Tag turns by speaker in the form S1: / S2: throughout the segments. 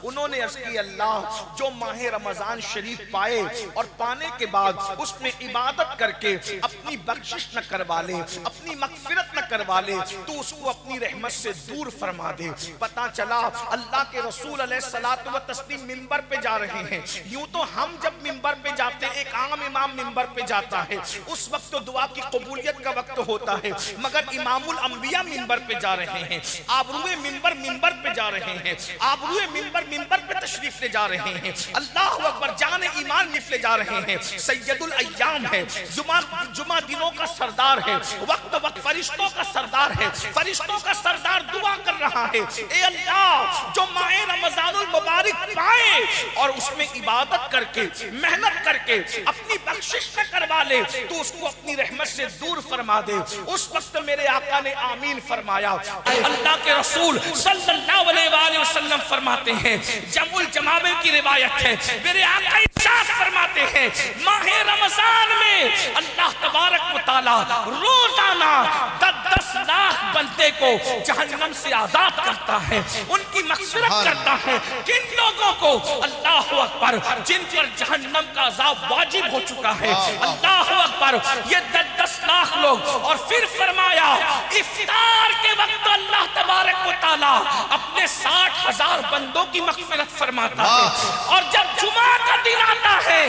S1: انہوں نے عرض کی اللہ جو ماہ رمضان شریف پائے اور پانے کے بعد اس میں عبادت کر کے اپنی بخشش نہ کروا لے، اپنی مغفرت نہ کروا لے، تو اس کو اپنی رحمت سے دور فرما دے۔ پتا چلا اللہ کے رسول علیہ الصلوۃ والتسلیم منبر پہ جا رہے ہیں۔ یوں تو ہم جب منبر پہ جاتے ہیں، ایک عام امام منبر پہ جاتا ہے، اس وقت تو دعا کی قبولیت کا وقت ہوتا ہے، مگر امام الانبیاء منبر پہ جا رہے ہیں، آبروئے منبر پہ جا رہے ہیں، آبروئے منبر پہ تشریف لے جا رہے ہیں، اللہ اکبر، جان ایمان نفلے جا رہے ہیں، سید الایام ہے، جمعہ دنوں کا سردار ہے، وقت فرشتوں کا سردار ہے، فرشتوں کا سردار دعا کر رہا ہے، اے اللہ جو ماہ رمضان المبارک پائے اور اس میں عبادت کر کے محنت کر کے اپنی بخشش نہ کروا لے تو اس کو اپنی رحمت سے دور فرما دے۔ اس وقت میرے آقا نے آمین فرمایا۔ اللہ کے رسول صلی اللہ علیہ وآلہ وسلم فرماتے ہیں، جمع الجماعہ کی روایت ہے، میرے آقا ارشاد فرماتے ہیں ماہ رمضان میں اللہ تبارک و تعالی روزانہ 10 لاکھ بندے کو جہنم سے آزاد کرتا ہے، ان کی مغفرت کرتا ہے۔ کن لوگوں کو؟ اللہ اکبر، جن پر جہنم کا عذاب واجب ہو چکا ہے، اللہ اکبر، یہ 10 لاکھ لوگ۔ اور پھر فرمایا افطار کے وقت اللہ تبارک و تعالی اپنے 60,000 بندوں کی مغفرت فرماتا ہے، اور جب جمعہ کا دن آتا ہے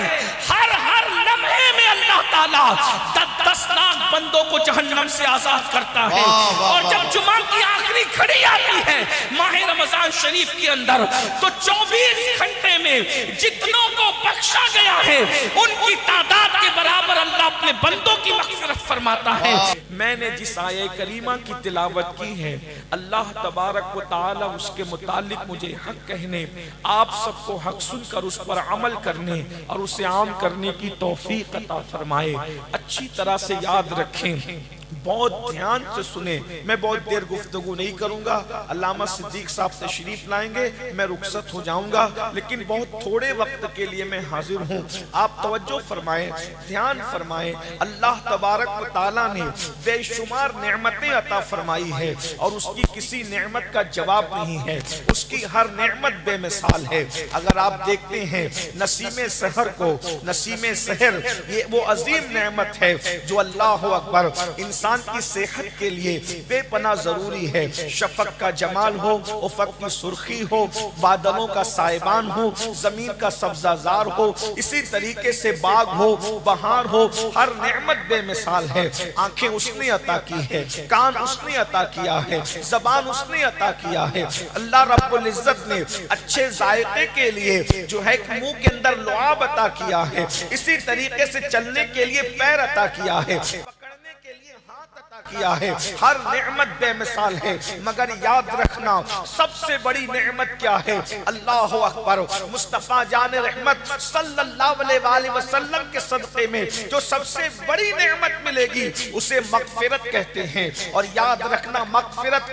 S1: ہر لمحے میں اللہ تعالیٰ 10 لاکھ بندوں کو جہنم سے آزاد کرتا ہے۔ اور جب جمعہ کی آخری گھڑی آتی ہے ماہ رمضان شریف کے اندر تو 24 گھنٹے میں جتنوں کو بخشا گیا ہے ان کی تعداد کے برابر اللہ اپنے بندوں کی مغفرت فرماتا ہے۔ میں نے جس آیہ کریمہ کی تلاوت کی ہے، اللہ تبارک و تعالی اس کے متعلق مجھے حق کہنے، آپ سب کو حق سن کر اس پر عمل کرنے اور اسے عام کرنے کی توفیق عطا فرمائے۔ اچھی طرح سے یاد رکھیں، بہت دھیان سے سنیں، میں بہت دیر گفتگو نہیں کروں گا، علامہ صدیق صاحب تشریف لائیں گے، میں رخصت ہو جاؤں گا، لیکن بہت تھوڑے وقت کے لیے میں حاضر ہوں۔ آپ توجہ فرمائیں، دھیان فرمائیں، اللہ تبارک و تعالیٰ نے بے شمار نعمتیں عطا فرمائی ہے اور اس کی کسی نعمت کا جواب نہیں ہے، اس کی ہر نعمت بے مثال ہے۔ اگر آپ دیکھتے ہیں نسیم سحر کو، نسیم سحر یہ وہ عظیم نعمت ہے جو اللہ اکبر انسان کی صحت کے لیے بے پناہ ضروری ہے۔ شفق کا جمال ہو، افق کی سرخی ہو، بادلوں کا سائبان ہو، زمین کا سبزہ زار ہو، اسی طریقے سے باغ ہو، بہار ہو، ہر نعمت بے مثال ہے۔ آنکھیں اس نے عطا کی ہے، کان اس نے عطا کیا ہے، زبان اس نے عطا کیا ہے۔ اللہ رب العزت نے اچھے ذائقے کے لیے جو ہے منہ کے اندر لعاب عطا کیا ہے، اسی طریقے سے چلنے کے لیے پیر عطا کیا ہے، کیا ہے، ہر نعمت بے مثال ہے۔ مگر یاد رکھنا سب سے بڑی نعمت کیا ہے؟ اللہ اکبر، مصطفیٰ جان رحمت صلی اللہ علیہ وآلہ وسلم کے صدقے میں جو سب سے بڑی نعمت ملے گی اسے مغفرت کہتے ہیں۔ اور یاد رکھنا مغفرت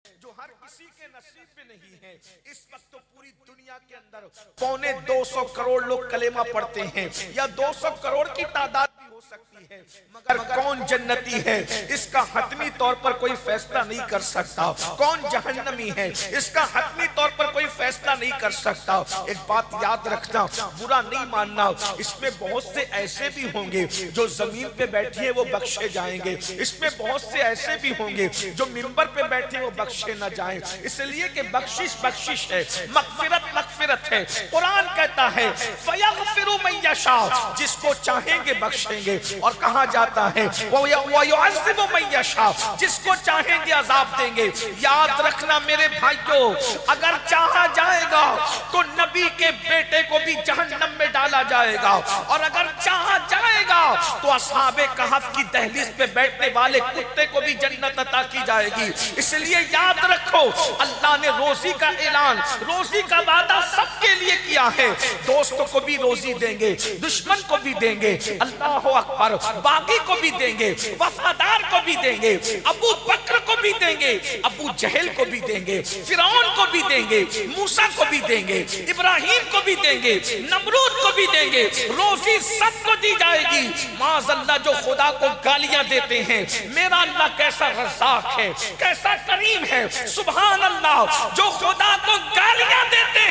S1: جو ہر کسی کے نصیب میں نہیں ہے۔ اس وقت تو پوری دنیا کے اندر 250 کروڑ لوگ کلمہ پڑھتے ہیں، یا 200 کروڑ کی تعداد بھی ہو سکتی ہے، مگر کون جنتی ہے اس کا حتمی طور پر کوئی فیصلہ نہیں کر سکتا، کون جہنمی ہے اس کا حتمی طور پر کوئی فیصلہ نہیں کر سکتا۔ ایک بات یاد رکھنا، برا نہیں ماننا، اس میں بہت سے ایسے بھی ہوں گے جو زمین پہ بیٹھے ہیں وہ بخشے جائیں گے، اس میں بہت سے ایسے بھی ہوں گے جو منبر پہ بیٹھے وہ بخشے نہ جائیں، اس لیے کہ بخشش بخشش ہے، مغفرت مغفرت ہے۔ قرآن کہتا ہے فَيَغْفِرُ مَن يَشَاءُ، جس کو چاہیں گے بخشیں گے، اور کہا جاتا ہے وَيُعَذِّبُ مَن يَشَاءُ، جس کو چاہیں گے عذاب دیں گے۔ یاد رکھنا میرے بھائیوں، اگر چاہا جائے گا تو نبی کے بیٹے کو بھی جہنم میں ڈالا جائے گا، اور اگر چاہا جائے گا تو اصحاب کہف کی دہلیز پہ بیٹھنے والے کتے کو بھی جنت عطا کی جائے گی۔ اس لیے یاد رکھو اللہ نے روزی کا اعلان، روزی کا وعدہ سب کے لیے کیا ہے، دوستوں کو بھی روزی دیں گے، دشمن کو بھی دیں گے، اللہ اکبر، باغی کو بھی دیں گے، وفادار کو بھی دیں گے، ابو بکر کو بھی دیں گے، ابو جہل کو بھی دیں گے، فرعون کو بھی دیں گے، موسیٰ کو بھی دیں گے، ابراہیم کو بھی دیں گے، نمرود کو بھی دیں گے، روزی سب کو دی جائے گی۔ معاذ اللہ جو خدا کو گالیاں دیتے ہیں، میرا اللہ کیسا رزاق ہے، کیسا کریم ہے، سبحان اللہ، جو خدا کو گالیاں دیتے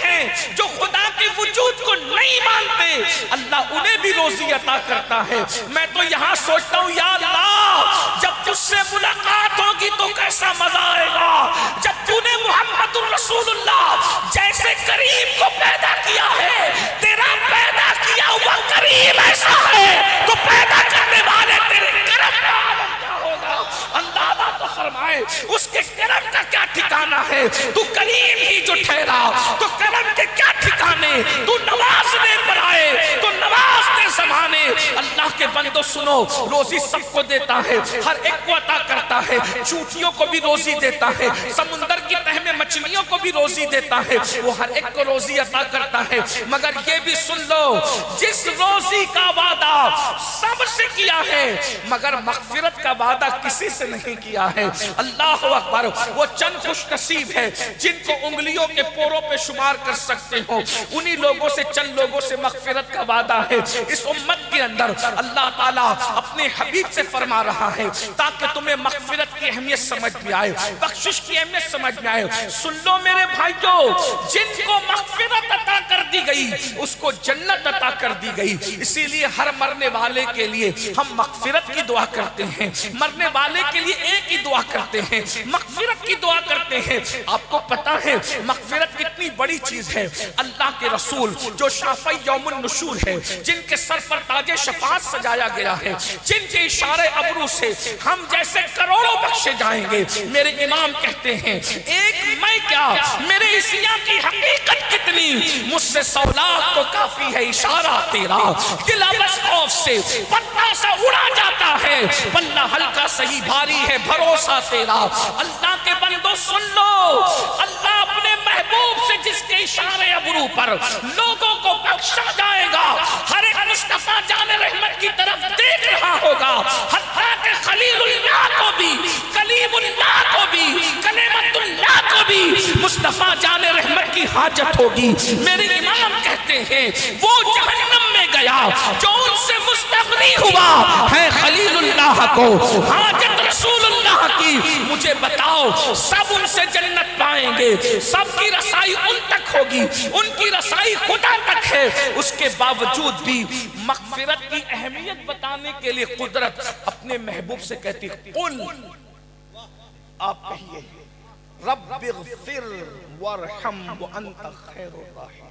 S1: اللہ انہیں بھی روزی عطا کرتا ہے۔ میں تو یہاں سوچتا ہوں یا اللہ جب تجھ سے ملاقات ہوگی تو کیسا مزہ آئے گا، جب تو نے محمد الرسول اللہ جیسے کریم کو پیدا کیا ہے، تیرا پیدا کیا ہوا کریم ایسا ہے تو پیدا کرنے والے تیرے کرم کا عالم کیا ہوگا۔ اندازہ تو فرمائے اس کے کرم کا کیا ٹھکانہ ہے، تو کریم ہی جو ٹھہرا تو کرم کے کیا ٹھکانے، تو نوازنے پر آئے تو نوازنے زمانے۔ اللہ کے بندو سنو، روزی سب کو دیتا ہے، ہر ایک کو عطا کرتا ہے، چونٹیوں کو بھی روزی دیتا ہے، سمندر کی تہ میں مچھلیوں کو بھی روزی دیتا ہے، وہ ہر ایک کو روزی عطا کرتا ہے۔ مگر یہ بھی سن لو، جس روزی کا وعدہ سب سے کیا ہے مگر مغفرت کا وعدہ کسی سے نہیں کیا ہے۔ اللہ اکبر، وہ چند خوش نصیب ہے جن کو انگلیوں کے پوروں پہ شمار کر سکتے ہو، انہی لوگوں سے چند لوگوں سے مغفرت کا وعدہ ہے۔ اس امت کے اندر اللہ تعالیٰ اپنے حبیب سے فرما رہا ہے تاکہ تمہیں مغفرت کی اہمیت سمجھ میں آئے، بخشش کی اہمیت سمجھ میں آئے۔ سن لو میرے بھائیوں، جن کو مغفرت عطا کر دی گئی اس کو جنت عطا کر دی گئی۔ اسی لیے ہر مرنے والے کے لیے ہم مغفرت کی دعا کرتے ہیں، مرنے والے کے لیے ایک ہی دعا کرتے ہیں، مغفرت کی دعا کرتے ہیں۔ آپ کو پتا ہے مغفرت کتنی بڑی چیز ہے۔ اللہ کے رسول جو شافعی یوم النشور ہے، جن کے سر پر تاج شفاعت سجایا گیا ہے، جن کے اشارے ابرو سے ہم جیسے کروڑوں بخشے جائیں گے، میرے امام کہتے ہیں ایک میں کیا میرے عیسیٰ کی حقیقت کتنی، مجھ سے 100 لاکھ تو کافی ہے اشارہ تیرا، دل بس خوف سے پتہ سا اڑا جاتا ہے، پلہ ہلکا صحیح بھاری ہے بھروسہ تیرا۔ اللہ کے بندو سن لو، اللہ اپنے محبوب سے جس کے اشارے ابرو پر لوگوں کو بخشا جائے گا، ہر ایک مصطفیٰ جان رحمت کی طرف دیکھ رہا ہوگا، حتیٰ کہ خلیل اللہ کو بھی، کلیم اللہ کو بھی، کلمت اللہ کو بھی مصطفیٰ جان رحمت کی حاجت ہوگی۔ میرے امام کہتے ہیں وہ جہنم میں گیا جو ان سے مستغنی ہوا ہے خلیل اللہ کو حاجت رسول اللہ کی۔ مجھے بتاؤ سب ان سے جنت پائیں گے، سب کی رسائی ان تک ہوگی، ان کی رسائی خدا تک ہے، اس کے باوجود بھی مغفرت کی اہمیت بتانے کے لیے قدرت اپنے محبوب سے کہتی قل، آپ کہیے رب اغفر وارحم وانت خیر الراحمین۔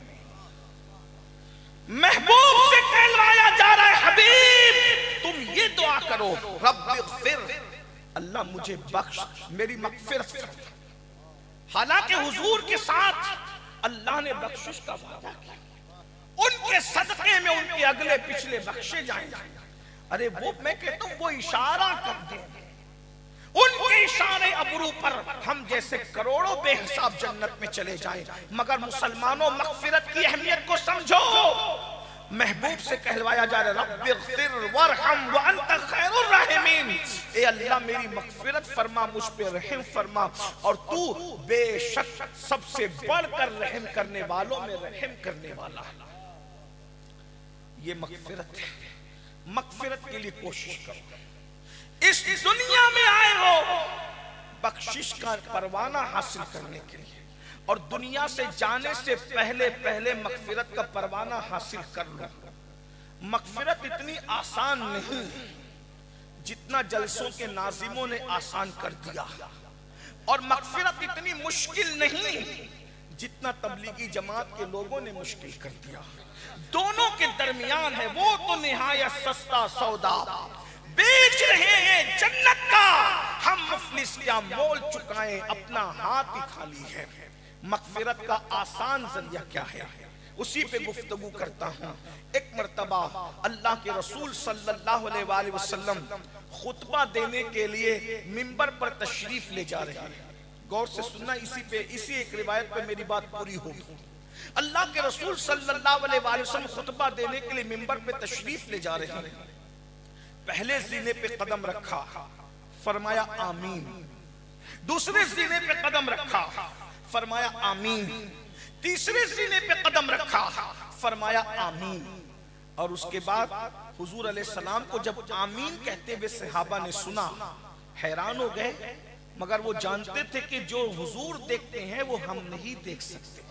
S1: محبوب سے کہلوایا جا رہا ہے حبیب تم یہ دعا کرو، رب اغفر، اللہ مجھے بخش، میری مغفرت کر۔ حالانکہ حضور کے ساتھ اللہ نے بخشش کا وعدہ کیا، ان کے صدقے میں ان کے اگلے پچھلے بخشے جائیں گے۔ ارے وہ میں کہتا ہوں وہ اشارہ کر دیں، ان کے اشارے ابرو پر ہم جیسے کروڑوں بے حساب جنت میں چلے جائیں۔ مگر مسلمانوں مغفرت کی اہمیت کو سمجھو، محبوب سے کہلوایا جا رہا ہے رب اغفر وارحم وانت خیر الراحمین، اے اللہ میری مغفرت فرما، مجھ پہ رحم فرما، اور تو بے شک سب سے بڑھ کر رحم کرنے والوں میں رحم کرنے والا ہے۔ یہ مغفرت ہے، مغفرت کے لیے کوشش کرو۔ اس دنیا میں آئے ہو بخشش کا پروانہ حاصل کرنے کے لیے، اور دنیا سے جانے سے پہلے مغفرت کا پروانہ حاصل کر لو۔ مغفرت اتنی آسان نہیں جتنا جلسوں کے ناظموں نے آسان کر دیا، اور مغفرت اتنی مشکل نہیں جتنا تبلیغی جماعت کے لوگوں نے مشکل کر دیا۔ دونوں کے درمیان ہے، وہ تو نہایت سستا سودا بیچ رہے ہیں جنت کا، ہم مفلس کیا مول چکائیں، اپنا ہاتھ ہی خالی ہے۔ مغفرت کا آسان ذریعہ کیا ہے، اسی پہ گفتگو کرتا ہوں۔ ایک مرتبہ اللہ کے رسول صلی اللہ علیہ وآلہ وسلم خطبہ دینے کے لیے منبر پر تشریف لے جا رہے ہیں۔ غور سے سننا، اسی ایک روایت پہ میری بات پوری ہوگی۔ اللہ کے رسول صلی اللہ علیہ وآلہ وسلم خطبہ دینے کے لیے منبر پہ تشریف لے جا رہے ہیں۔ پہلے زینے پہ قدم رکھا، فرمایا آمین، دوسرے زینے پہ قدم رکھا، فرمایا آمین، تیسرے زینے پہ قدم رکھا، فرمایا آمین، اور اس کے بعد حضور علیہ السلام کو جب آمین کہتے ہوئے صحابہ نے سنا حیران ہو گئے، مگر وہ جانتے تھے کہ جو حضور دیکھتے ہیں وہ ہم نہیں دیکھ سکتے۔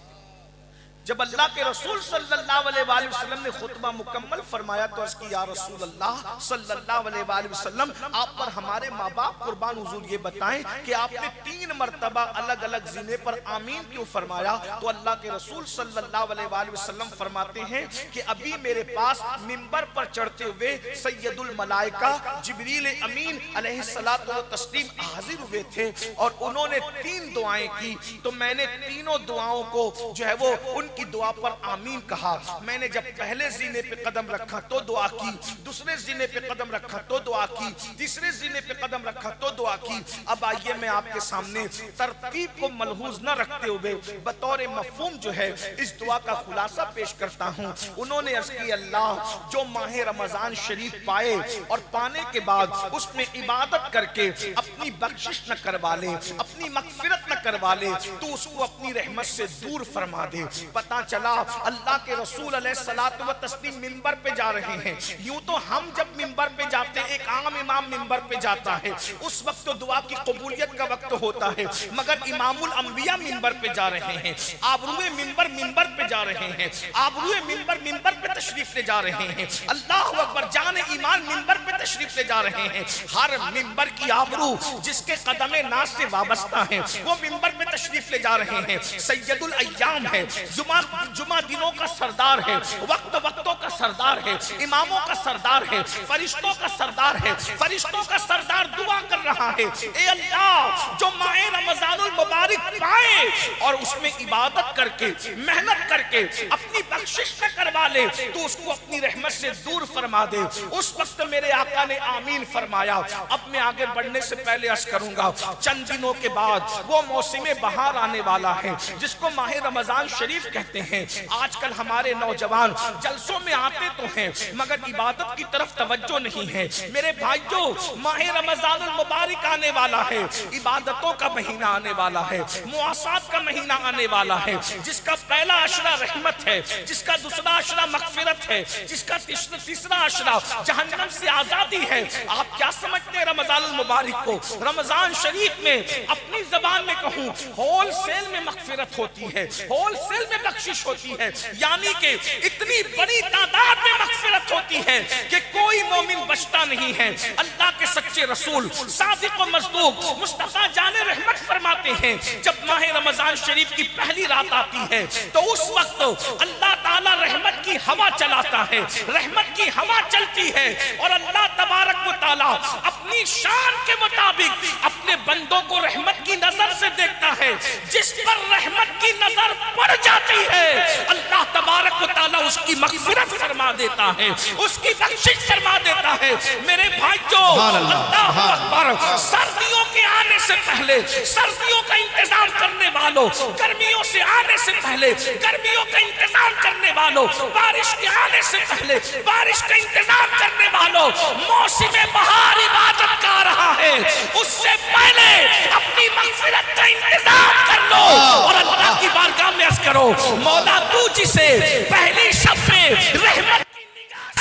S1: جب اللہ کے رسول صلی اللہ علیہ وآلہ وسلم نے خطبہ مکمل فرمایا تو عرض کی یا رسول اللہ صلی اللہ علیہ وآلہ وسلم آپ پر ہمارے ماں باپ قربان حضور یہ بتائیں کہ آپ نے 3 مرتبہ الگ الگ زینے پر آمین کیوں فرمایا؟ تو اللہ کے رسول صلی اللہ علیہ وآلہ وسلم فرماتے ہیں کہ ابھی میرے پاس منبر پر چڑھتے ہوئے سید الملائکہ جبریل امین علیہ الصلوۃ والتسلیم حاضر ہوئے تھے اور انہوں نے 3 دعائیں کی، تو میں نے تینوں دعاؤں کو جو ہے وہ ان کی دعا پر آمین کہا۔ میں نے جب پہلے زینے پہ قدم رکھا تو دعا کی، دوسرے زینے پہ قدم رکھا تو دعا کی، تیسرے زینے پہ قدم رکھا تو دعا کی۔ اب آئیے میں آپ کے سامنے ترتیب کو ملحوظ نہ رکھتے ہوئے بطور مفہوم جو ہے اس دعا کا خلاصہ پیش کرتا ہوں۔ انہوں نے عرض کی اللہ جو ماہ رمضان شریف پائے اور پانے کے بعد اس میں عبادت کر کے اپنی بخشش نہ کروا لے، اپنی مغفرت نہ کروا لے تو اس کو اپنی رحمت سے دور فرما دے۔ پتہ چلا اللہ کے رسول علیہ الصلوۃ والتسلیم منبر پہ جا رہے ہیں۔ یوں تو ہم جب منبر پہ جاتے ہیں ایک عام امام منبر پہ جاتا ہے اس وقت تو دعا کی قبولیت کا وقت ہوتا ہے، مگر امام الانبیاء منبر پہ جا رہے ہیں، آبروئے منبر پہ جا رہے ہیں، آبروئے منبر پہ تشریف لے جا رہے ہیں، اللہ اکبر جان ایمان منبر پہ تشریف لے جا رہے ہیں۔ ہر منبر کی آبرو جس کے قدم ناز سے وابستہ ہیں وہ منبر پہ تشریف لے جا رہے ہیں۔ سید الایام ہے، جمعہ دنوں کا سردار ہے، وقتوں کا سردار ہے، اماموں کا سردار ہے، فرشتوں کا سردار ہے، فرشتوں کا سردار دعا کر رہا ہے اے اللہ جو ماہ رمضان المبارک پائے اور اس میں عبادت کر کے محنت کر کے اپنی بخشش نہ کروا لے تو اس کو اپنی رحمت سے دور فرما دے۔ اس وقت میرے آقا نے آمین فرمایا۔ اب میں آگے بڑھنے سے پہلے عرض کروں گا چند دنوں کے بعد وہ موسم بہار آنے والا ہے جس کو ماہ رمضان شریف کہتے ہیں۔ آج کل ہمارے نوجوان جلسوں میں آتے تو ہیں مگر عبادت کی طرف توجہ نہیں ہے۔ میرے بھائیوں ماہ رمضان المبارک آنے والا ہے، عبادتوں کا مہینہ آنے والا ہے، معاصات کا مہینہ آنے والا ہے جس کا پہلا عشرہ رحمت ہے، جس کا دوسرا عشرہ مغفرت ہے، جس کا تیسرا عشرہ جہنم سے آزادی ہے۔ آپ کیا سمجھتے ہیں رمضان المبارک کو؟ رمضان شریف میں اپنی زبان میں کہوں ہول سیل میں مغفرت ہوتی ہے، ہول سیل میں بخشش ہوتی ہے، یعنی کہ اتنی بڑی تعداد میں مغفرت ہوتی ہے کہ کوئی مومن بچتا نہیں ہے۔ اللہ کے سچے رسول صادق و مصدوق مصطفیٰ جان رحمت فرماتے ہیں جب ماہ رمضان شریف کی پہلی رات آتی ہے تو اس وقت اللہ تعالیٰ رحمت کی ہوا چلاتا ہے، رحمت کی ہوا چلتی ہے اور اللہ تبارک و تعالیٰ اپنی شان کے مطابق اپنے بندوں کو رحمت کی نظر سے دیکھتا ہے۔ جس پر رحمت کی نظر پڑ جاتی ہے اللہ تبارک و تعالیٰ اس کی مغفرت فرما دیتا ہے، اس کی بخشش فرما دیتا ہے۔ میرے بھائیوں اللہ اکبر، سردیوں کے آنے سے پہلے سردیوں کا انتظام کرنے والوں، گرمیوں سے آنے سے پہلے گرمیوں کا انتظام کرنے والوں، بارش کے آنے سے پہلے بارش کا انتظام کرنے والوں، موسم بہار عبادت کا آ رہا ہے اس سے پہلے اپنی مغفرت کا انتظام کر لو اور اللہ کی بارگاہ میں عرض کرو مولا تو جسے پہلی شب میں رحمت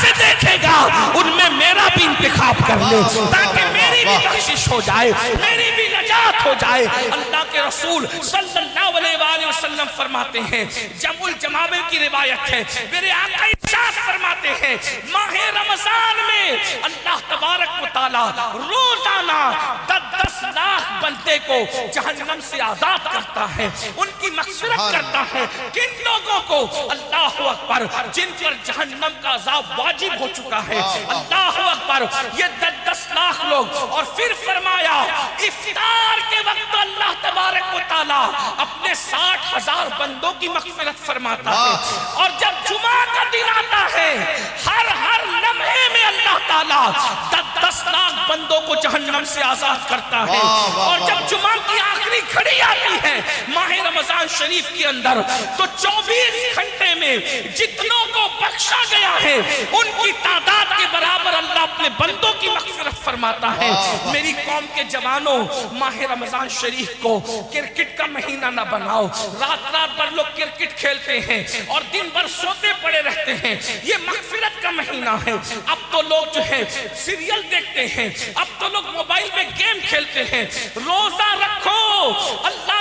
S1: سے دیکھے گا ان میں میرا بھی انتخاب کر لے تاکہ میری بھی بخشش ہو جائے، میری بھی نجات ہو جائے۔ اللہ کے رسول صلی اللہ علیہ وآلہ وسلم فرماتے ہیں، جمع الجمامع کی روایت ہے، میرے آقا ارشاد فرماتے ہیں ماہ رمضان میں اللہ تبارک و تعالیٰ روزانہ 10 لاکھ بندے کو جہنم سے آزاد کرتا ہے، ان کی مغفرت کرتا ہے۔ کن لوگوں کو؟ اللہ اکبر، جن پر جہنم کا عذاب واجب ہو چکا ہے۔ اللہ اکبر، یہ 10 لاکھ لوگ۔ اور پھر فرمایا افطار کے وقت اللہ تبارک و تعالیٰ اپنے 60,000 بندوں کی مغفرت فرماتا ہے، اور جب جمعہ کا دن آتا ہے ہر لمحے میں اللہ تعالیٰ 10 لاکھ بندوں کو جہنم سے آزاد کرتا ہے۔ اور جب جمعہ کی آخری گھڑی آتی ہے ماہ رمضان شریف کے اندر تو 24 گھنٹے میں جتنوں کو بخشا گیا ہے ان کی تعداد کے برابر اللہ اپنے بندوں کی مغفرت فرماتا ہے۔ میری قوم کے جوانوں، ماہ رمضان شریف کو کرکٹ کا مہینہ نہ بناؤ۔ رات بھر لوگ کرکٹ کھیلتے ہیں اور دن بھر سوتے پڑے رہتے ہیں، یہ مغفرت کا مہینہ ہے۔ اب تو لوگ جو ہے سیریل دیکھتے ہیں، اب تو لوگ موبائل میں گیم کھیلتے ہیں۔ روزہ رکھو، اللہ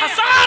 S1: 1000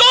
S1: 2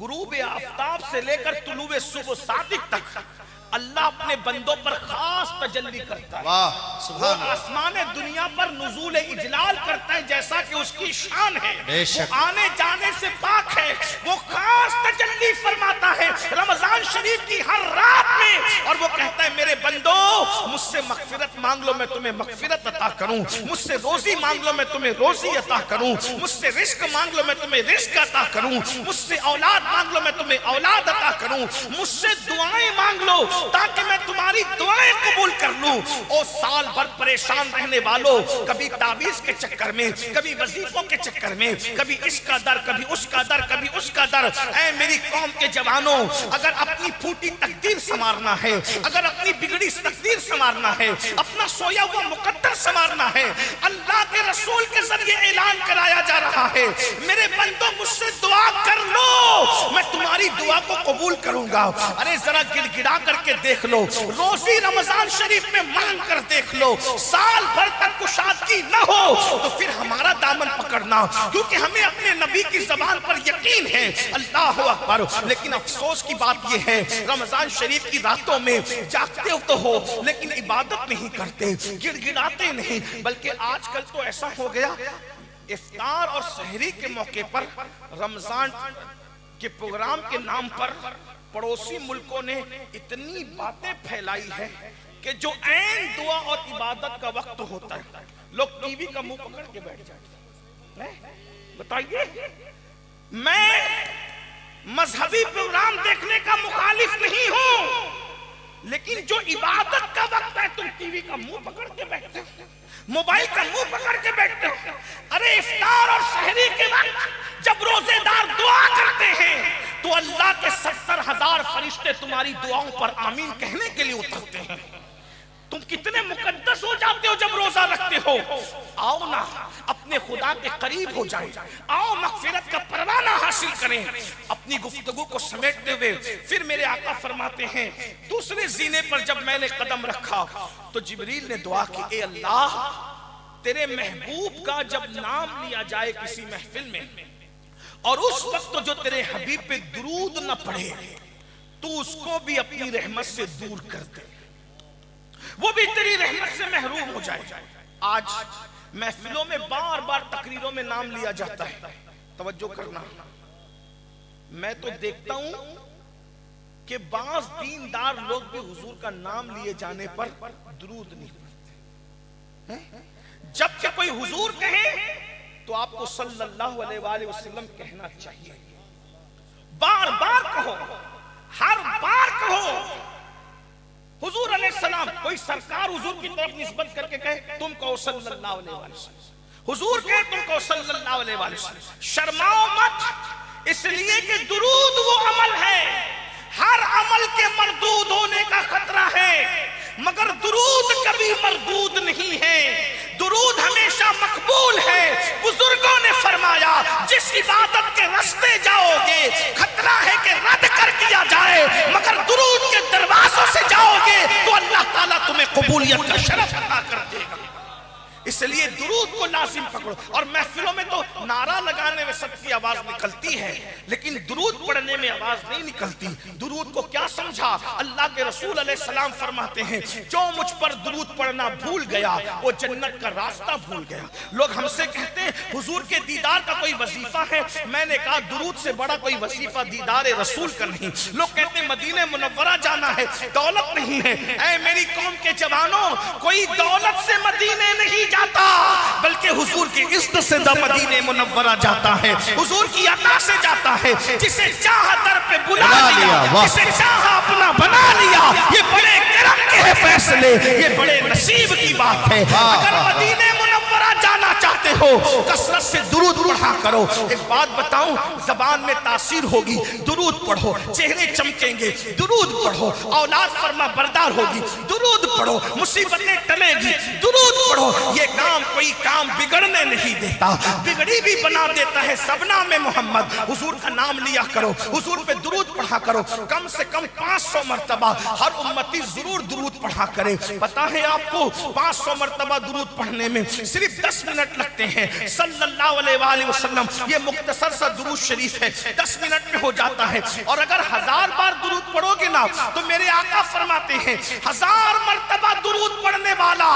S1: غروب آفتاب سے لے کر طلوع صبح صادق تک اللہ اپنے بندوں پر خاص تجلی کرتا ہے.
S2: واہ
S1: وہ
S2: سبحان اللہ.
S1: آسمان دنیا پر نزول اجلال کرتا ہے جیسا کہ اس کی شان ہے.
S2: بے شک.
S1: وہ آنے جانے سے پاک ہے. وہ خاص تجلی فرماتا ہے رمضان شریف کی ہر رات میں, اور وہ کہتا ہے میرے بندو مجھ سے مغفرت مانگ لو میں تمہیں مغفرت عطا کروں, مجھ سے روزی مانگ لو میں تمہیں روزی عطا کروں, مجھ سے رزق مانگ لو میں تمہیں رزق عطا کروں, مجھ سے اولاد مانگ لو میں تمہیں اولاد عطا کروں, مجھ سے دعائیں مانگ لو تاکہ میں تمہاری دعائیں قبول کر لوں. او سال بھر پریشان رہنے والوں, کبھی تعویذ کے چکر میں, کبھی وظیفوں کے چکر میں, کبھی اس کا در, کبھی اس کا در, کبھی اس کا در. اے میری قوم کے جوانوں, اگر اپنی پھوٹی تقدیر سنوارنا ہے, اگر اپنی بگڑی تقدیر سنوارنا ہے, اپنا سویا ہوا مقدر سنوارنا ہے, اللہ کے رسول کے ذریعے اعلان کرایا جا رہا ہے میرے بندوں مجھ سے دعا کر لو میں تمہاری دعا کو قبول کروں گا. ارے ذرا گڑ گڑا کر کے دیکھ لو, روزی رمضان شریف میں مانگ کر دیکھ لو, سال بھر تک کشادگی نہ ہو تو پھر ہمارا دامن پکڑنا, کیونکہ ہمیں اپنے نبی کی زبان پر یقین ہے. اللہ اکبر. لیکن افسوس کی بات یہ ہے رمضان شریف کی راتوں میں جاگتے تو ہو لیکن عبادت نہیں کرتے, گڑ گڑاتے نہیں. بلکہ آج کل تو ایسا ہو گیا افطار اور سحری کے موقع پر رمضان کے پروگرام کے نام پر پڑوسی ملکوں نے اتنی باتیں پھیلائی ہے کہ جو عین دعا اور عبادت کا وقت ہوتا ہے لوگ ٹی وی کا منہ پکڑ کے بیٹھ جاتے ہیں. بتائیے, میں مذہبی پروگرام دیکھنے کا مخالف نہیں ہوں, لیکن جو عبادت کا وقت ہے تم ٹی وی کا منہ پکڑ کے بیٹھتے ہو, موبائل کا منہ پکڑ کے بیٹھتے ہو. ارے افطار اور سحری کے وقت جب روزے دار دعا کرتے ہیں تو اللہ کے 70,000 فرشتے تمہاری دعاؤں پر آمین کہنے کے لیے اترتے ہیں. تم کتنے مقدس ہو جاتے ہو جب روزہ رکھتے ہو. آؤ نا اپنے خدا کے قریب ہو جائیں, آؤ مغفرت کا پروانہ حاصل کریں. اپنی گفتگو کو سمیٹتے ہوئے پھر میرے آقا فرماتے ہیں دوسرے زینے پر جب میں نے قدم رکھا تو جبریل نے دعا کی, اے اللہ تیرے محبوب کا جب نام لیا جائے کسی محفل میں اور اس وقت جو تیرے حبیب پہ درود نہ پڑھے تو اس کو بھی اپنی رحمت سے دور کر دے, وہ بھی تیری رحمت سے محروم ہو جائے. آج محفلوں میں بار بار تقریروں میں نام لیا جاتا ہے, توجہ کرنا, میں تو دیکھتا ہوں کہ بعض دیندار لوگ بھی حضور کا نام لیے جانے پر درود نہیں پڑھتے. جب کہ کوئی حضور کہے تو آپ کو صلی اللہ علیہ وآلہ وسلم کہنا چاہیے. بار بار کہو, ہر بار کہو حضور علیہ السلام. کوئی سرکار حضور کی طرف نسبت کر کے کہے تم کہو صلی اللہ علیہ وآلہ وسلم, حضور کہے تم کہو صلی اللہ علیہ وآلہ وسلم. شرماؤ مت, اس لیے کہ درود وہ عمل ہے, ہر عمل کے مردود ہونے کا خطرہ ہے مگر درود کبھی مردود نہیں ہے, درود ہمیشہ مقبول ہے. بزرگوں نے فرمایا جس عبادت کے راستے جاؤ گے خطرہ ہے کہ رد کر دیا جائے, مگر درود کے دروازوں سے جاؤ گے تو اللہ تعالیٰ تمہیں قبولیت کا شرف عطا کر دے گا. اس لیے درود کو لازم پکڑو. اور محفلوں میں تو نعرہ لگانے میں سب کی آواز نکلتی ہے لیکن درود پڑھنے میں آواز نہیں نکلتی. درود کو کیا سمجھا؟ اللہ کے رسول علیہ السلام فرماتے ہیں جو مجھ پر درود پڑھنا بھول گیا وہ جنت کا راستہ بھول گیا. لوگ ہم سے کہتے ہیں حضور کے دیدار کا کوئی وظیفہ ہے, میں نے کہا درود سے بڑا کوئی وظیفہ دیدار رسول کا نہیں. لوگ کہتے ہیں مدینہ منورہ جانا ہے, دولت نہیں ہے. اے میری قوم کے جوانوں, کوئی دولت سے مدینے نہیں جاتا بلکہ حضور کی عزت سے مدینہ منورہ جاتا ہے, حضور کی عطا سے جاتا ہے. جسے چاہا در پہ بلا لیا, جسے چاہا اپنا بنا لیا. یہ بڑے کرم کے ہیں فیصلے, یہ بڑے نصیب کی بات ہے. اگر مدینہ منورہ جانا چاہتے ہو کثرت سے درود پڑھا کرو. ایک بات بتاؤں, زبان میں تاثیر ہوگی, درود پڑھو. چہرے چمکیں گے, درود پڑھو. اولاد فرما بردار ہوگی, درود پڑھو. مصیبتیں ٹلے گی, درود پڑھو. یہ کام کوئی کام بگڑنے نہیں دیتا, بگڑی بھی بنا دیتا ہے. سبنا میں محمد, حضور کا نام لیا کرو, حضور پہ درود پڑھا کرو، کم سے کم 500 مرتبہ ہر امتی ضرور درود پڑھا کرے۔ پتا ہے آپ کو 500 مرتبہ درود پڑھنے میں صرف 10 منٹ لگتے ہیں۔ صلی اللہ علیہ وآلہ وسلم، یہ مختصر سا درود شریف ہے، 10 منٹ میں ہو جاتا ہے۔ اور اگر 1000 بار درود پڑھو گے نا تو میرے آقا فرماتے ہیں 1000 مرتبہ درود پڑھنے والا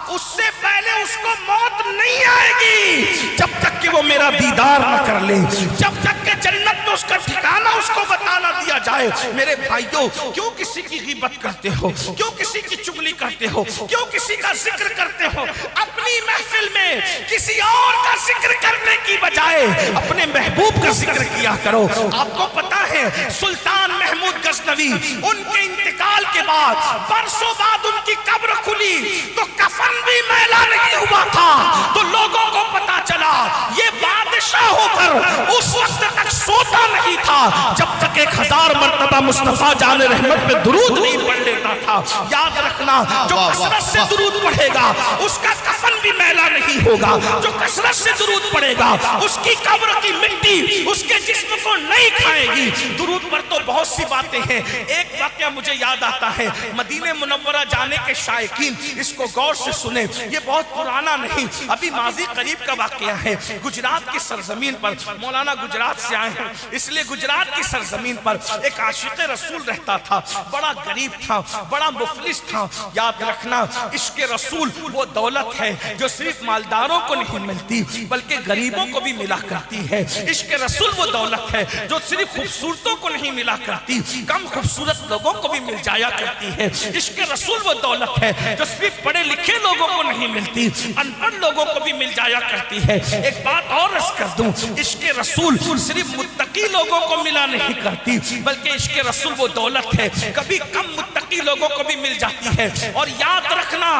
S1: اس سے پہلے اس کو موت نہیں آئے گی جب تک کہ وہ میرا دیدار نہ کر لے، جب تک کہ جنت میں اس کا ٹھکانہ اس کو بتا نہ دیا جائے۔ میرے بھائیوں، کیوں کسی کی غیبت کرتے ہو؟ کیوں کسی کی چغلی کرتے ہو؟ کیوں کسی کا ذکر کرتے ہو؟ اپنی محفل میں کسی اور کا ذکر کرنے کی بجائے اپنے محبوب کا ذکر کیا کرو۔ آپ کو پتا ہے سلطان محمود غزنوی، ان کے انتقال کے بعد برسوں بعد ان کی قبر کھلی تو کفن بھی میلا نہیں ہوا تھا، تو لوگوں کو پتا چلا یہ بادشاہ ہو کر اس وقت تک سوتا نہیں تھا جب تک 1000 مرتبہ مصطفیٰ جان رحمت پہ درود نہیں پڑھ لیتا تھا۔ یاد رکھنا، جو کثرت سے درود پڑھے گا اس کا کفن بھی میلا نہیں ہوگا، جو کثرت سے درود پڑھے گا اس کی قبر کی مٹی اس کے جسم کو نہیں کھائے گی۔ درود پر تو بہت سی باتیں ہیں۔ ایک واقعہ مجھے یاد آتا ہے، مدینہ منورہ جانے کے شائقین اس کو غور سے سنیں، یہ بہت پرانا نہیں، ابھی ماضی قریب کا واقعہ ہے۔ گجرات کی سرزمین پر، مولانا گجرات سے آئے ہیں اس لیے گجرات کی سرزمین پر ایک عاشق رسول رہتا تھا، بڑا غریب تھا، بڑا مفلس تھا۔ یاد رکھنا، عشق رسول وہ دولت ہے جو صرف مالداروں کو نہیں ملتی بلکہ غریبوں کو بھی ملا کرتی ہے۔ عشق رسول وہ دولت ہے جو صرف خوبصورتوں کو نہیں ملا کرتی، کم خوبصورت لوگوں کو بھی مل جایا کرتی ہے۔ عشق رسول وہ دولت ہے جو صرف پڑھے لکھے لوگوں کو نہیں ملتی، ان پڑھ لوگوں کو بھی مل جایا کرتی ہے۔ ایک بات اور عرض کر دوں، عشق رسول صرف متقی لوگوں کو ملا نہیں کرتی بلکہ عشق رسول وہ دولت ہے کبھی کم متقی لوگوں کو بھی مل جاتی ہے۔ اور یاد رکھنا،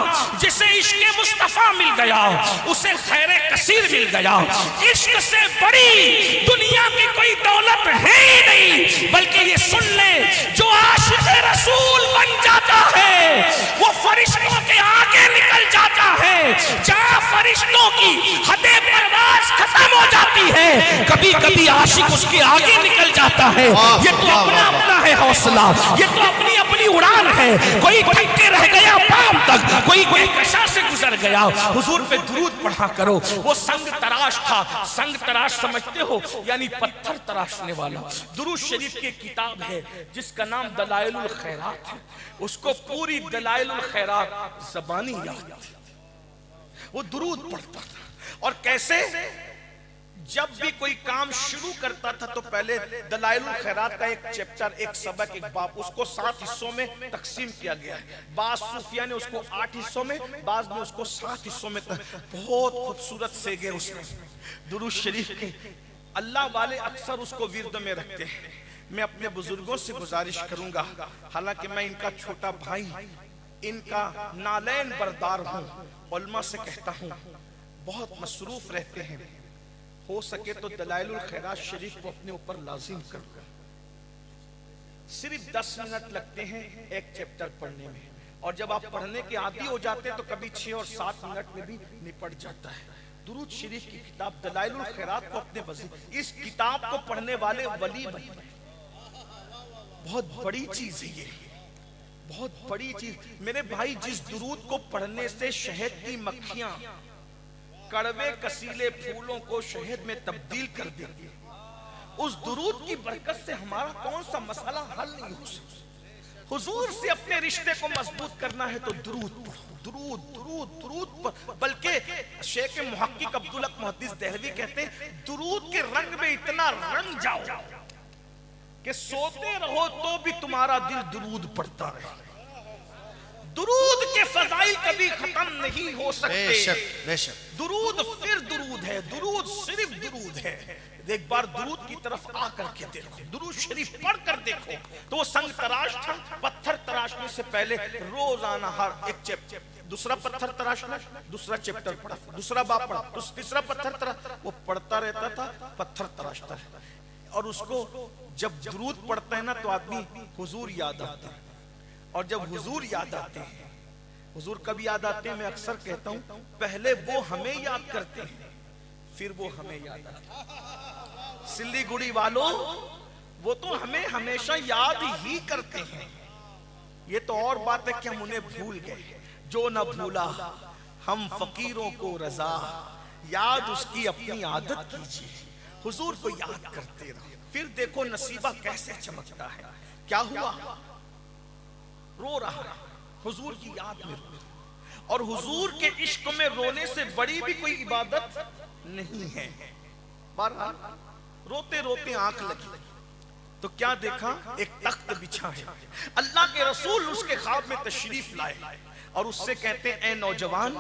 S1: جسے عشق مصطفیٰ مل گیا اسے خیر کثیر مل گیا۔ عشق سے بڑی دنیا کی کوئی دولت ہے ہی نہیں، بلکہ یہ سن لیں، جو عاشق رسول بن جاتا ہے وہ فرشتوں کے آگے نکل جاتا ہے۔ جہاں فرشتوں کی حد پرواز ختم ہو جاتی ہے، کبھی کبھی عاشق اس کے آگے نکل جاتا ہے۔ یہ تو اپنا اپنا ہے حوصلہ، یہ تو اپنی اپنی اڑان ہے۔ کوئی تھک کے رہ گیا پام تک، کوئی کہکشاں سے گزر گیا۔ حضور پہ درود پڑھا کرو۔ وہ سنگ تراش تھا، سنگ تراش سمجھتے ہو یعنی پتھر تراشنے والا۔ درود شریف کی کتاب ہے جس کا نام دلائل الخیرات ہے، اس کو پوری دلائل الخیرات زبانی یاد تھی۔ وہ درود پڑھتا تھا، اور کیسے؟ جب بھی کوئی کام شروع کرتا تھا تو پہلے دلائل الخیرات کا ایک چیپٹر، ایک سبق، ایک باب، اس کو 7 حصوں میں تقسیم کیا گیا ہے۔ بعض صوفیہ نے اس کو 8 حصوں میں، بعض نے اس کو 7 حصوں میں، بہت خوبصورت سیگے اس میں درود شریف کے۔ اللہ والے اکثر اس کو ورد میں رکھتے ہیں۔ میں اپنے بزرگوں سے گزارش کروں گا، حالانکہ میں ان کا چھوٹا بھائی، ان کا نالین بردار ہوں، علماء سے کہتا ہوں بہت مصروف رہتے ہیں، ہو سکے تو دلائل الخیرات شریف کو اپنے اوپر لازم کرو۔ صرف 10 منٹ لگتے ہیں ایک چیپٹر پڑھنے میں، اور جب آپ پڑھنے کے عادی ہو جاتے ہیں تو کبھی 6 اور 7 منٹ میں بھی نپٹ جاتا ہے۔ درود شریف کی کتاب دلائل الخیرات کو اپنے وظیفے، اس کتاب کو پڑھنے والے ولی بنتے ہیں۔ بہت بڑی چیز ہے یہ، بہت بڑی چیز۔ میرے بھائی، جس درود کو پڑھنے سے شہد کی مکھیاں کڑوے کسیلے پھولوں کو شہد میں تبدیل کر دیتی ہے، اس درود کی برکت سے ہمارا کون سا مسئلہ حل نہیں ہو سکتا۔ حضور سے اپنے رشتے کو مضبوط کرنا ہے تو درود پڑھو، درود درود درود پر۔ بلکہ شیخ محقق عبدالحق محدث دہلوی کہتے ہیں درود کے رنگ میں اتنا رنگ جاؤ کہ سوتے رہو تو بھی تمہارا دل درود پڑھتا رہے۔ درود کے فضائل کبھی ختم نہیں ہو سکتے۔
S2: بے شک
S1: درود پھر درود ہے، درود صرف درود ہے۔ ایک بار درود کی طرف آ کر کے دیکھو، درود شریف پڑھ کر دیکھو تو وہ سنگ تراش تھا، پتھر تراشنے سے پہلے روزانہ ہر ایک چیپٹر، دوسرا پتھر تراشنا، دوسرا چیپٹر پڑھا، دوسرا باب پڑھا، تیسرا پتھر تراش، وہ پڑھتا رہتا تھا، پتھر تراشتا ہے۔ اور اس کو جب درود پڑھتا ہے نا تو آدمی حضور یاد آتا ہے، اور جب حضور یاد آتے ہیں، حضور کب یاد آتے ہیں؟ میں اکثر کہتا ہوں پہلے وہ ہمیں یاد کرتے ہیں پھر وہ ہمیں یاد آتے ہیں۔ سلی گڑی والوں وہ تو ہمیں ہمیشہ یاد ہی کرتے ہیں. یہ تو اور بات ہے کہ ہم انہیں بھول گئے. جو نہ بھولا ہم فقیروں کو رضا، یاد اس کی اپنی عادت کیجیے. حضور کو یاد کرتے رہو. پھر دیکھو نصیبہ کیسے چمکتا ہے. کیا ہوا؟ رو رہا ہے حضور کی یاد میں رو. اور حضور کے عشق میں رونے سے بڑی بھی کوئی عبادت نہیں ہے. بہرحال روتے روتے آنکھ لگی تو کیا دیکھا؟ ایک تخت بچھا ہے. اللہ کے رسول اس کے خواب میں تشریف لائے اور اس سے کہتے ہیں اے نوجوان،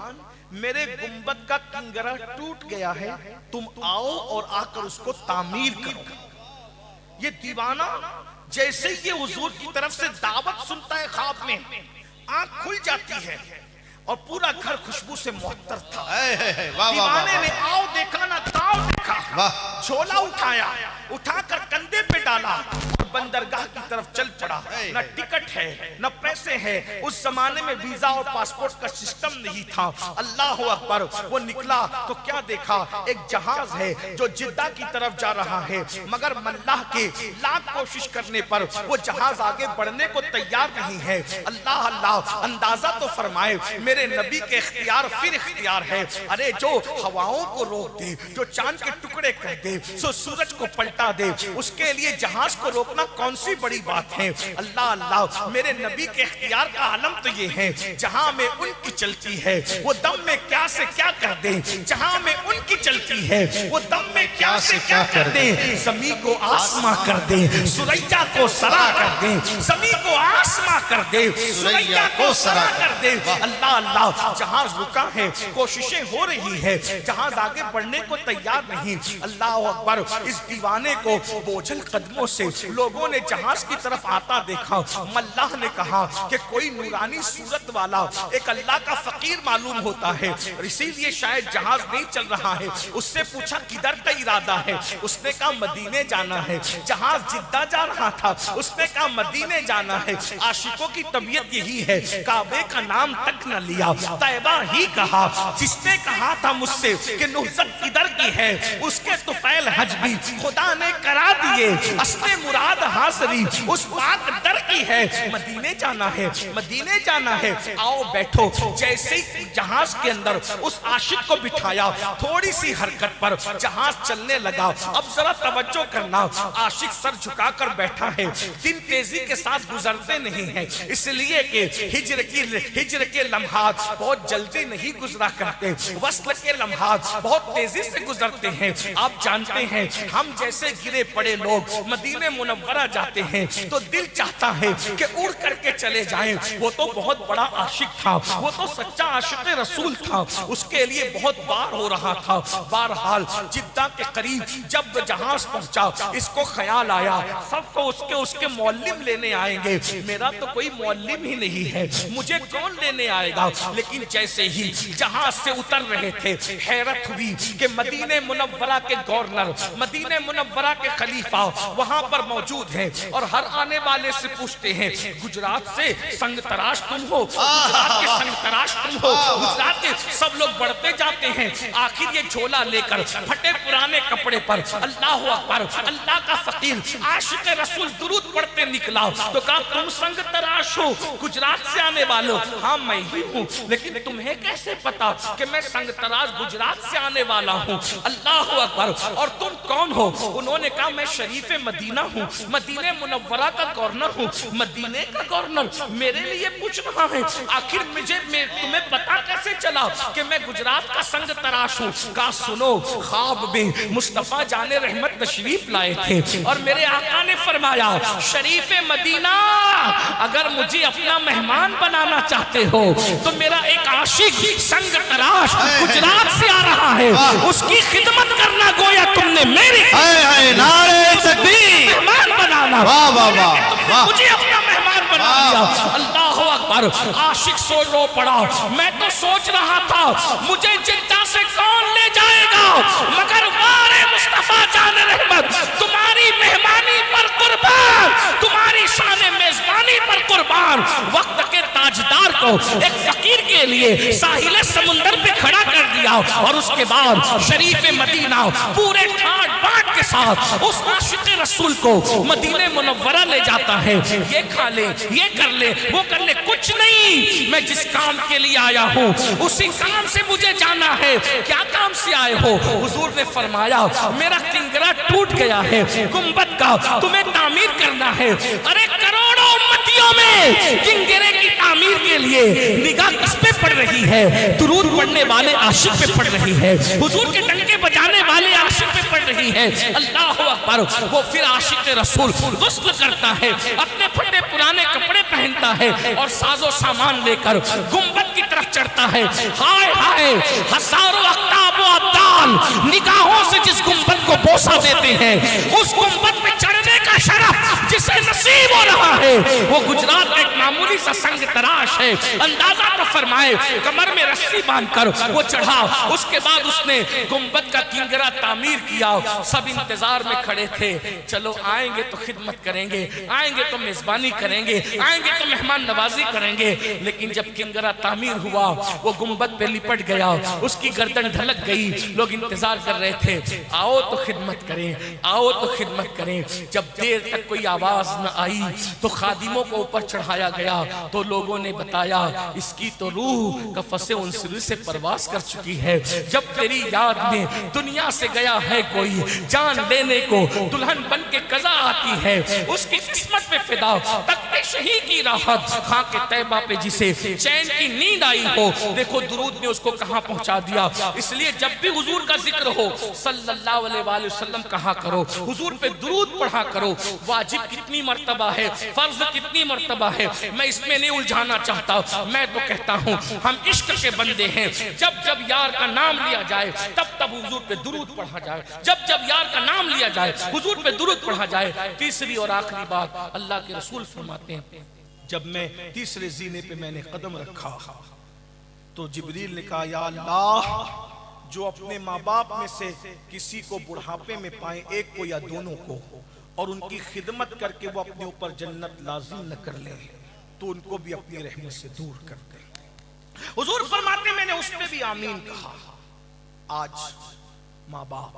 S1: میرے گنبد کا کنگرہ ٹوٹ گیا ہے، تم آؤ اور آ کر اس کو تعمیر کرو. یہ دیوانہ جیسے ہی حضور کی طرف سے دعوت سنتا ہے خواب میں آنکھ کھل جاتی ہے اور پورا گھر خوشبو سے معطر تھا. دیوانے نے آؤ دیکھا نہ تاؤ دیکھا، جھولا اٹھا کر کندھے پہ ڈالا اور بندرگاہ کی طرف چل پڑا. نہ ٹکٹ ہے نہ پیسے ہیں. اس زمانے میں ویزا اور پاسپورٹ کا سسٹم نہیں تھا. اللہ اکبر. وہ نکلا تو کیا دیکھا؟ ایک جہاز ہے جو جدہ کی طرف جا رہا ہے، مگر ملاح کے لاکھ کوشش کرنے پر وہ جہاز آگے بڑھنے کو تیار نہیں ہے. اللہ اللہ، اندازہ تو فرمائے میرے نبی کے اختیار پھر اختیار ہے. ارے جو ہواؤں کو روک دے، جو چاند کے ٹکڑے کر دے، سو سورج کو پلٹا دے، اس کے لیے جہاز کو روکنا کون سی بڑی بات ہے. اللہ اللہ، میرے نبی کے اختیار کا علم تو یہ ہے جہاں میں ان کی چلتی ہے وہ دم میں کیا سے کیا کر دے. جہاں میں ان کی چلتی ہے وہ دم میں کیا سے کیا کر دے. زمین کو آسماں کر دے، سریا کو سرا کر دے. زمین کو آسماں کر دے، سریا کو سرا کر دے. اللہ اللہ، جہاز رکا ہے، کوششیں ہو رہی ہے، جہاز آگے بڑھنے کو تیار نہیں. اللہ اکبر. اس دیوانے کو بوجھل قدموں سے لوگوں نے جہاز کی طرف آتا دیکھا. ملاح نے کہا کہ کوئی نورانی صورت والا ایک اللہ کا فقیر معلوم ہوتا ہے، اسی لیے شاید جہاز نہیں چل رہا ہے. اس سے پوچھا کدھر کا ارادہ ہے؟ اس نے کہا مدینے جانا ہے. جہاز جدہ جا رہا تھا، اس نے کہا مدینے جانا ہے. عاشقوں کی طبیعت یہی ہے، کعبے کا نام تک نہ لیا، طیبہ ہی کہا. جس نے کہا تھا مجھ سے کہ نہضت کدھر کی ہے، اس کے طفیل حج بھی خدا نے کرا دیے. اصل مراد حاضری اس پاک در کی ہے. مدینے جانا ہے، مدینے جانا ہے. آؤ بیٹھو. جیسے ہی جہاز کے اندر اس عاشق کو بٹھایا، تھوڑی سی حرکت پر جہاز چلنے لگا. اب ذرا توجہ کرنا، عاشق سر جھکا کر بیٹھا ہے. دن تیزی کے ساتھ گزرتے نہیں ہیں، اس لیے کہ ہجر کے لمحات بہت جلدی نہیں گزرا کرتے، وصل کے لمحات بہت تیزی سے گزرتے ہیں. آپ جانتے ہیں ہم جیسے گرے پڑے لوگ مدینہ منورہ جاتے ہیں تو دل چاہتا ہے کہ اڑ کر کے چلے جائیں. وہ تو بہت بڑا عاشق تھا، وہ تو سچا عاشق رسول تھا، اس کے لیے بہت بار ہو رہا تھا. بہرحال جدہ کے قریب جب جہاز پہنچا، اس کو خیال آیا سب کو اس کے معلم لینے آئیں گے. میرا تو کوئی معلم ہی نہیں ہے، مجھے کون لینے آئے گا. لیکن جیسے ہی جہاز سے اتر رہے تھے، حیرت ہوئی کہ مدینہ منورہ کے گورنر، مدینہ منورہ کے خلیفہ وہاں پر موجود ہیں اور ہر آنے والے سے پوچھتے ہیں گجرات سے سنگ تراش تم ہو، گجرات کے سنگ تراش تم ہو. گجرات کے سب لوگ بڑھتے جاتے ہیں. آخر یہ جھولا لے کر پھٹے پرانے کپڑے پر اللہ اکبر، اللہ کا فقیر عاشق رسول درود پڑھتے نکلا. تو کہا تم سنگ تراش ہو، گجرات سے آنے والو؟ ہاں میں ہی ہوں. لیکن تمہیں کیسے پتا کہ میں سنگ تراش گجرات سے آنے والا ہوں؟ اللہ اکبر. اور تم کون ہو؟ انہوں نے کہا میں شریف مدینہ ہوں، مدینہ منورہ کا گورنر ہوں. مدینے کا گورنر میرے لیے پوچھ رہا ہے؟ آخر تمہیں پتا کیسے چلا کہ میں گجرات کا سنگ تراش ہوں؟ کہا سنو، خواب میں مصطفیٰ جان رحمت تشریف لائے تھے اور میرے آقا نے فرمایا شریف مدینہ اگر مجھے اپنا مہمان بنانا چاہتے ہو تو میرا ایک عاشق سنگ تراش گجرات سے آ رہا ہے، اس کی خدمت کرنا گویا تم نے میری
S2: نعرہ تکبیر
S1: مہمان بنانا.
S2: واہ واہ واہ،
S1: مجھے اپنا مہمان بنا دیا. اللہ اکبر. عاشق سو رو پڑا. میں تو سوچ رہا تھا مجھے جدہ سے کون لے جائے گا، مگر وارے مصطفیٰ جان رحمت تمہاری مہمانی پر قربان، تمہاری شان میزبانی پر قربان. وقت کے تاجدار کو ایک فقیر کے لیے ساحل سمندر پہ کھڑا کر دیا اور اس کے بعد شریف مدینہ پورے ٹھاٹ کاٹ کے ساتھ اس عاشق رسول کو مدینہ منورہ لے جاتا ہے. یہ کھا لے, یہ کر لے, وہ کر لے, کچھ نہیں, میں جس کام کے لیے آیا ہوں اسی کام سے مجھے جانا ہے. کیا کام سے آئے ہو؟ حضور نے فرمایا میرا کنگرا ٹوٹ گیا ہے گنبد کا, تمہیں تعمیر کرنا ہے. ارے کروڑوں امتیوں میں کنگرے کی تعمیر کے لیے نگاہ کس پہ پڑ رہی ہے؟ درود پڑھنے والے عاشق پہ پڑ رہی ہے, حضور کے ڈنکے بجانے والے عاشق پہ پڑ رہی ہے. اللہ اکبر. وہ پھر عاشق رسول غسل کرتا ہے, اپنے پھٹے پرانے کپڑے پہنتا ہے اور ساز و سامان لے کر گنبد کی طرف چڑھتا ہے. ہائے ہائے, ہزاروں اقطاب و ابدال نگاہوں سے جس گنبد کو بوسہ دیتے ہیں, اس گنبد پہ چڑھنے کا شرف جسے نصیب ہو رہا ہے وہ گجرات کا ایک معمولی سا سنگ تراش ہے. اندازہ تو فرمائے, کمر میں رسی باندھ کر وہ چڑھا. اس کے بعد اس نے گنبد کا کنگرا تعمیر کیا. سب انتظار میں کھڑے تھے, چلو آئیں گے تو خدمت کریں گے, آئیں گے تو میزبانی کریں گے, آئیں گے تو مہمان نوازی کریں گے. لیکن جب کنگرا تعمیر ہوا وہ گنبد پہ لپٹ گیا, اس کی گردن ڈھلک گئی. لوگ انتظار کر رہے تھے, آؤ تو خدمت کریں, آؤ تو خدمت کریں. جب دیر تک کوئی آواز نہ آئی تو خادموں کو اوپر چڑھایا گیا تو لوگوں نے بتایا اس کی تو روح قفس انصری سے پرواز کر چکی ہے. جب تیری یاد میں دنیا سے گیا ہے کوئی, جان لینے کو دلہن بن کے قضا آتی ہے. اس کی قسمت پہ فدا تخت شہید کی راحت, خاک طیبہ پہ جسے چین کی نیند آئی ہو. دیکھو درود نے اس کو کہاں پہنچا دیا. اس لیے جب بھی حضور کا ذکر ہو صلی اللہ علیہ وآلہ وسلم کہا کرو, حضور پہ درود پڑھا کرو. واجب کتنی مرتبہ ہے, فرض کتنی مرتبہ ہے, میں اس میں نہیں الجھانا چاہتا. میں تو کہتا ہوں ہم عشق کے بندے ہیں. جب جب یار کا نام لیا جائے تب تب حضور پہ درود پڑھا جائے, جب جب یار کا نام لیا جائے حضور پہ درود پڑھا جائے. تیسری اور آخری بات اللہ کے رسول فرماتے ہیں, جب میں تیسرے زینے پہ میں نے قدم رکھا تو جبریل نے کہا یا اللہ, جو اپنے ماں باپ میں سے کسی کو بڑھاپے میں پائیں, ایک کو یا دونوں کو, اور ان کی خدمت کر کے وہ اپنے اوپر جنت لازم نہ کر لیں تو ان کو بھی اپنی رحمت سے دور کر دیں. حضور فرماتے میں نے اس پہ بھی آمین کہا. آج ماں باپ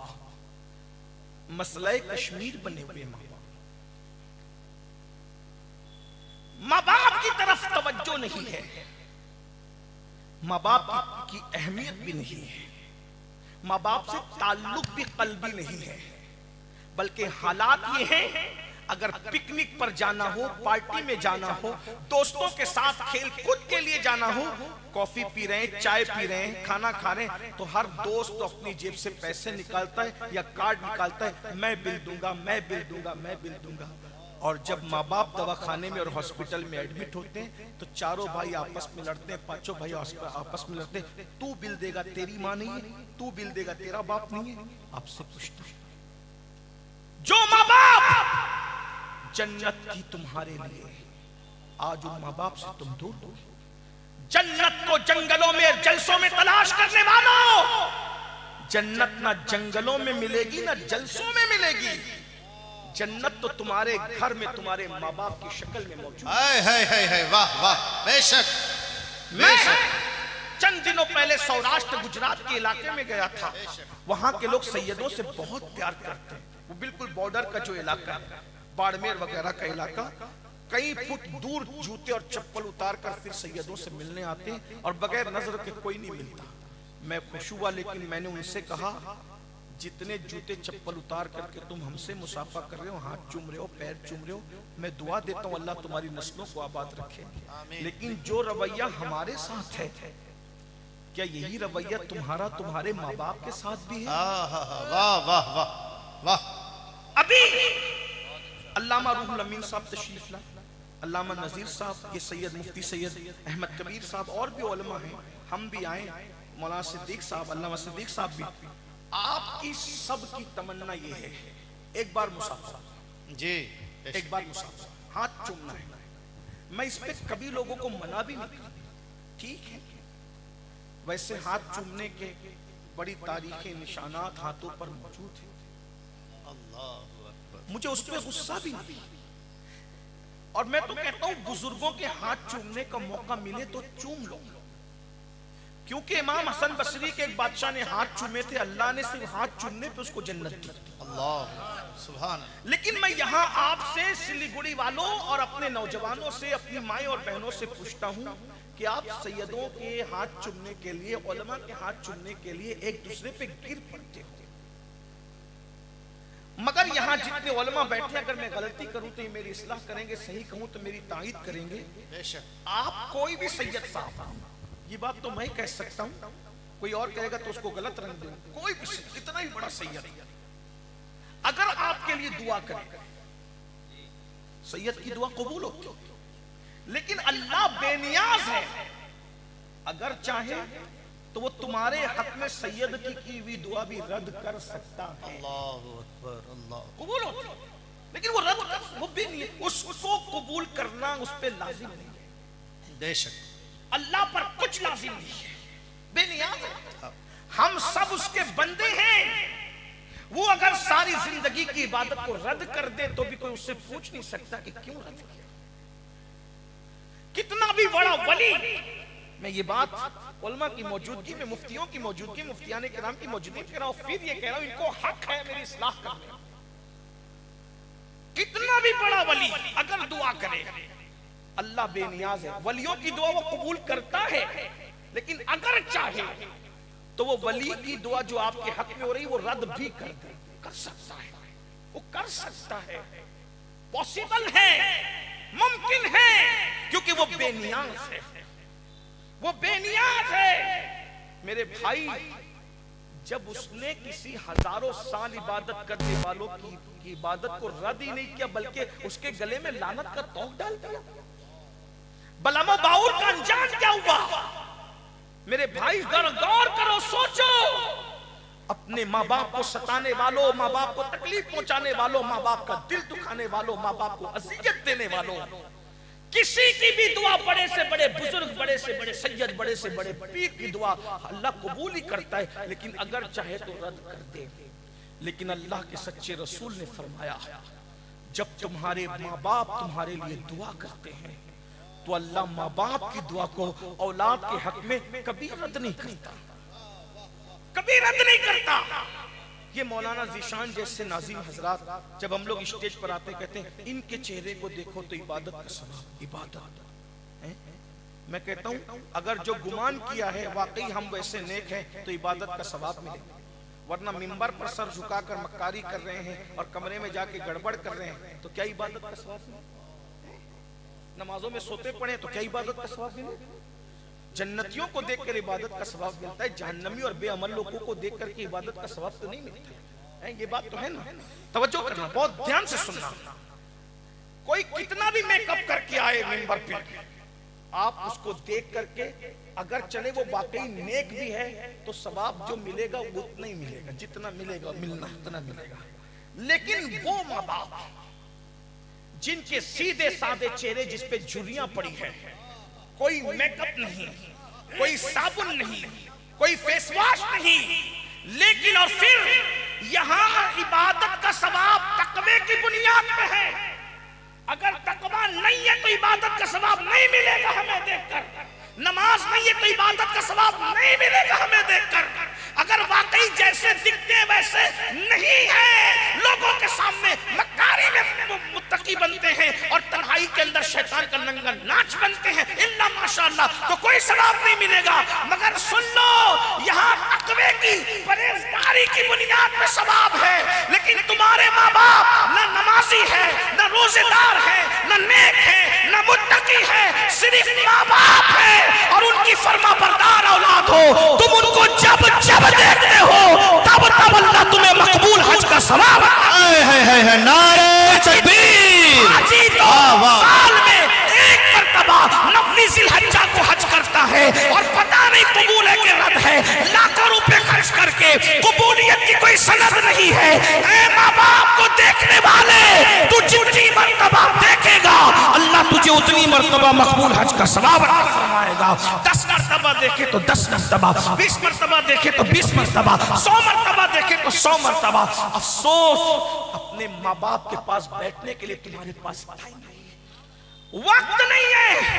S1: مسئلہ کشمیر بنے ہوئے, ماں باپ کی طرف توجہ نہیں ہے, ماں باپ کی اہمیت بھی نہیں ہے, ماں باپ سے تعلق بھی قلبی نہیں ہے. بلکہ حالات یہ ہیں, اگر پکنک پر جانا ہو, پارٹی میں جانا ہو, دوستوں کے ساتھ کھیل کود کے لیے جانا ہو, کافی پی رہے ہیں, چائے پی رہے ہیں, کھانا کھا رہے ہیں, تو ہر دوست تو اپنی جیب سے پیسے نکالتا ہے یا کارڈ نکالتا ہے, میں بل دوں گا, میں بل دوں گا, میں بل دوں گا. اور جب ماں باپ دواخانے میں اور ہاسپٹل میں ایڈمٹ ہوتے ہیں تو چاروں بھائی آپس میں لڑتے ہیں, پانچوں بھائی آپس میں لڑتے ہیں, تو بل دے گا, تیری ماں نہیں ہے, تو بل دے گا, تیرا باپ نہیں ہے. آپ سے پوچھتا ہوں, جو ماں باپ جنت کی تمہارے لیے, آج ان ماں باپ سے تم دور ہو. جنت کو جنگلوں میں جلسوں میں تلاش کرنے والوں, جنت نہ جنگلوں میں ملے گی نہ جلسوں میں ملے گی. جنت تو تمہارے گھر میں تمہارے ماں باپ کی شکل میں موجود ہے.
S2: واہ واہ, بے شک.
S1: میں چند دنوں پہلے سوراشٹر گجرات کے علاقے میں گیا تھا. وہاں کے لوگ سیدوں سے بہت پیار کرتے ہیں. وہ بالکل بارڈر کا جو علاقہ ہے, باڑمیر وغیرہ کا علاقہ, کئی فٹ دور جوتے اور چپل اتار کر پھر سیدوں سے ملنے آتے ہیں اور بغیر نظر کے کوئی نہیں ملتا. میں خوش ہوا, لیکن میں نے ان سے کہا جتنے جوتے چپل اتار کر کے تم ہم سے مصافحہ کر رہے ہو, ہاتھ چوم رہے ہو, پیر چوم رہے ہو, میں دعا دیتا ہوں اللہ تمہاری نسلوں کو آباد رکھے. لیکن جو رویہ ہمارے ساتھ ہے, کیا یہی رویہ تمہارا تمہارے ماں باپ کے ساتھ بھی ہے؟
S2: واہ واہ واہ واہ.
S1: ابھی علامہ روح الامین صاحب تشریف لائے, علامہ نذیر صاحب, یہ سید مفتی سید احمد کبیر صاحب, اور بھی علماء ہیں, ہم بھی آئیں, مولانا صدیق صاحب, علامہ صدیق صاحب بھی. آپ کی سب کی تمنا یہ ہے ایک بار مصافحہ,
S2: جی,
S1: ایک بار مصافحہ, ہاتھ چومنا ہے. میں اس پہ کبھی لوگوں کو منع بھی نہیں کرتا, ٹھیک ہے. ویسے ہاتھ چومنے کے بڑی تاریخی نشانات ہاتھوں پر موجود ہیں. مجھے اس پہ غصہ بھی نہیں, اور میں تو کہتا ہوں بزرگوں کے ہاتھ چومنے کا موقع ملے تو چوم لو, کیونکہ امام حسن بصری کے ایک بادشاہ نے ہاتھ چومے تھے، اللہ نے صرف ہاتھ چومنے پہ اس کو جنت دی۔
S2: اللہ سبحان
S1: لیکن میں یہاں آپ سے سلیگوڑی والوں اور اپنے نوجوانوں سے، اپنی مائیں اور بہنوں سے پوچھتا ہوں کہ آپ سیدوں کے ہاتھ چومنے کے لیے، علماء کے ہاتھ چومنے کے لیے ایک دوسرے پہ گر پڑتے ہو، مگر یہاں جتنے علماء بیٹھے اگر میں غلطی کروں تو یہ میری اصلاح کریں گے، صحیح کہوں تو میری تائید کریں گے۔
S2: بے شک
S1: آپ کوئی بھی سید صاحب، یہ بات تو میں کہہ سکتا ہوں، کوئی اور کہے گا تو اس کو غلط رنگ دیں، کوئی بھی سید، اتنا ہی بڑا سید اگر آپ کے لیے دعا کرے، سید کی دعا قبول ہوتی، لیکن اللہ بے نیاز ہے، اگر چاہے تو وہ تمہارے حق میں سید کی ہوئی دعا بھی رد کر سکتا ہے،
S2: اللہ اکبر اللہ
S1: قبول ہوتی، لیکن وہ رد کر، وہ بے نیاز، اس کو قبول کرنا اس پہ لازم نہیں ہے،
S2: بے شک
S1: اللہ پر کچھ لازم نہیں ہے، بے نیاز ہے، ہم سب اس کے بندے ہیں۔ وہ اگر ساری زندگی کی عبادت کو رد کر دے تو بھی کوئی اس سے پوچھ نہیں سکتا کہ کیوں رد کیا، کتنا بھی بڑا ولی۔ میں یہ بات علماء کی موجودگی میں، مفتیوں کی موجودگی، مفتیان کرام کی موجودگی میں کہہ رہا ہوں، پھر یہ کہہ رہا ہوں ان کو حق ہے میری اصلاح کرنے، کتنا بھی بڑا ولی اگر دعا کرے، اللہ بے نیاز ہے، ولیوں کی دعا وہ قبول کرتا ہے، لیکن اگر چاہے تو وہ ولی کی دعا جو آپ کے حق میں ہو رہی وہ رد بھی کر سکتا ہے، وہ کر سکتا ہے، پوسیبل ہے، ممکن ہے، کیونکہ وہ بے نیاز ہے، وہ بے نیاز ہے۔ میرے بھائی، جب اس نے کسی ہزاروں سال عبادت کرنے والوں کی عبادت کو رد ہی نہیں کیا بلکہ اس کے گلے میں لعنت کا توق ڈال دیا، بلام و باور کا انجام کیا ہوا؟ میرے بھائی غور کرو، سوچو، اپنے ماں باپ کو ستانے والوں، ماں باپ کو تکلیف پہنچانے والوں، ماں باپ کا دل دکھانے والوں، ماں باپ کو اذیت دینے والوں، کسی کی بھی دعا، بڑے سے بڑے بزرگ، بڑے سے بڑے سید، بڑے سے بڑے پیر کی دعا اللہ قبول ہی کرتا ہے، لیکن اگر چاہے تو رد کر دے۔ لیکن اللہ کے سچے رسول نے فرمایا جب تمہارے ماں باپ تمہارے لیے دعا کرتے ہیں تو اللہ ماں باپ کی دعا کو اولاد کے حق میں کبھی رد نہیں کرتا، کبھی رد نہیں کرتا۔ یہ مولانا ذیشان جیسے ناظرین حضرات جب ہم لوگ اسٹیج پر آتے کہتے ہیں ان کے چہرے کو دیکھو تو عبادت کا ثواب، عبادت، میں کہتا ہوں اگر جو گمان کیا ہے واقعی ہم ویسے نیک ہیں تو عبادت کا ثواب ملے، ورنہ منبر پر سر جھکا کر مکاری کر رہے ہیں اور کمرے میں جا کے گڑبڑ کر رہے ہیں تو کیا عبادت کا ثواب ملے؟ نمازوں میں سوتے پڑے تو کیا عبادت کا ثواب ملے؟ جنتیوں کو دیکھ کر عبادت کا ثواب ملتا ہے، جہنمی اور بے عمل لوگوں کو دیکھ کر کے عبادت کا ثواب تو نہیں ملتا ہے۔ یہ بات تو ہے نا، توجہ کرنا، بہت دھیان سے سننا۔ کوئی کتنا بھی میک اپ کر کے آئے منبر پہ، آپ اس کو دیکھ کر کے اگر چلے وہ واقعی نیک بھی ہے تو ثواب جو ملے گا وہ اتنا ہی ملے گا، جتنا ملے گا ملنا اتنا ملے گا۔ لیکن وہ ماں باپ جن کے سیدھے سادے چہرے جس پہ جھریاں پڑی ہیں، کوئی میک اپ نہیں، کوئی صابن نہیں، کوئی فیس واش نہیں، لیکن اور پھر یہاں عبادت کا ثواب تقوی کی بنیاد پہ ہے، اگر تقوی نہیں ہے تو عبادت کا ثواب نہیں ملے گا ہمیں دیکھ کر، نماز نہیں ہے تو عبادت کا ثواب نہیں ملے گا ہمیں دیکھ کر، اگر واقعی جیسے دکھتے ویسے نہیں ہے، لوگوں کے سامنے مکاری میں متقی بنتے ہیں اور تنہائی کے اندر شیطان کا ننگا ناچ بنتے ہیں الا ماشاءاللہ، تو کوئی ثواب نہیں ملے گا۔ مگر سن لو، یہاں تقوی کی پرہیزگاری کی بنیاد پہ ثواب ہے، لیکن تمہارے ماں باپ نہ نمازی ہے، نہ روزے دار ہے، نہ نیک ہے، نہ متقی ہے، صرف ماں باپ ہے اور ان کی فرما بردار اولاد ہو، تم ان کو جب جب دیکھتے ہو تب تب اللہ تمہیں مقبول حج کا ثواب
S2: ہے۔ نعرہ تکبیر!
S1: حاجی تو سال میں ایک مرتبہ نفلی ذی الحجہ کو حج کرتا ہے اور پتہ نہیں قبول ہے کہ رد ہے، لاکھوں روپے خرچ کر کے قبولیت کی کوئی سند نہیں ہے۔ اے ماں باپ کو دیکھنے والے، تو جتنی مرتبہ دیکھے گا اللہ تجھے اتنی مرتبہ مقبول حج کا ثواب عطا فرمائے گا۔ 10 مرتبہ دیکھے تو 10 مرتبہ، 20 مرتبہ دیکھے تو 20 مرتبہ، 100 مرتبہ دیکھے تو 100 مرتبہ۔ افسوس اپنے ماں باپ کے پاس بیٹھنے کے لیے تمہارے پاس ٹائم نہیں ہے، وقت نہیں ہے۔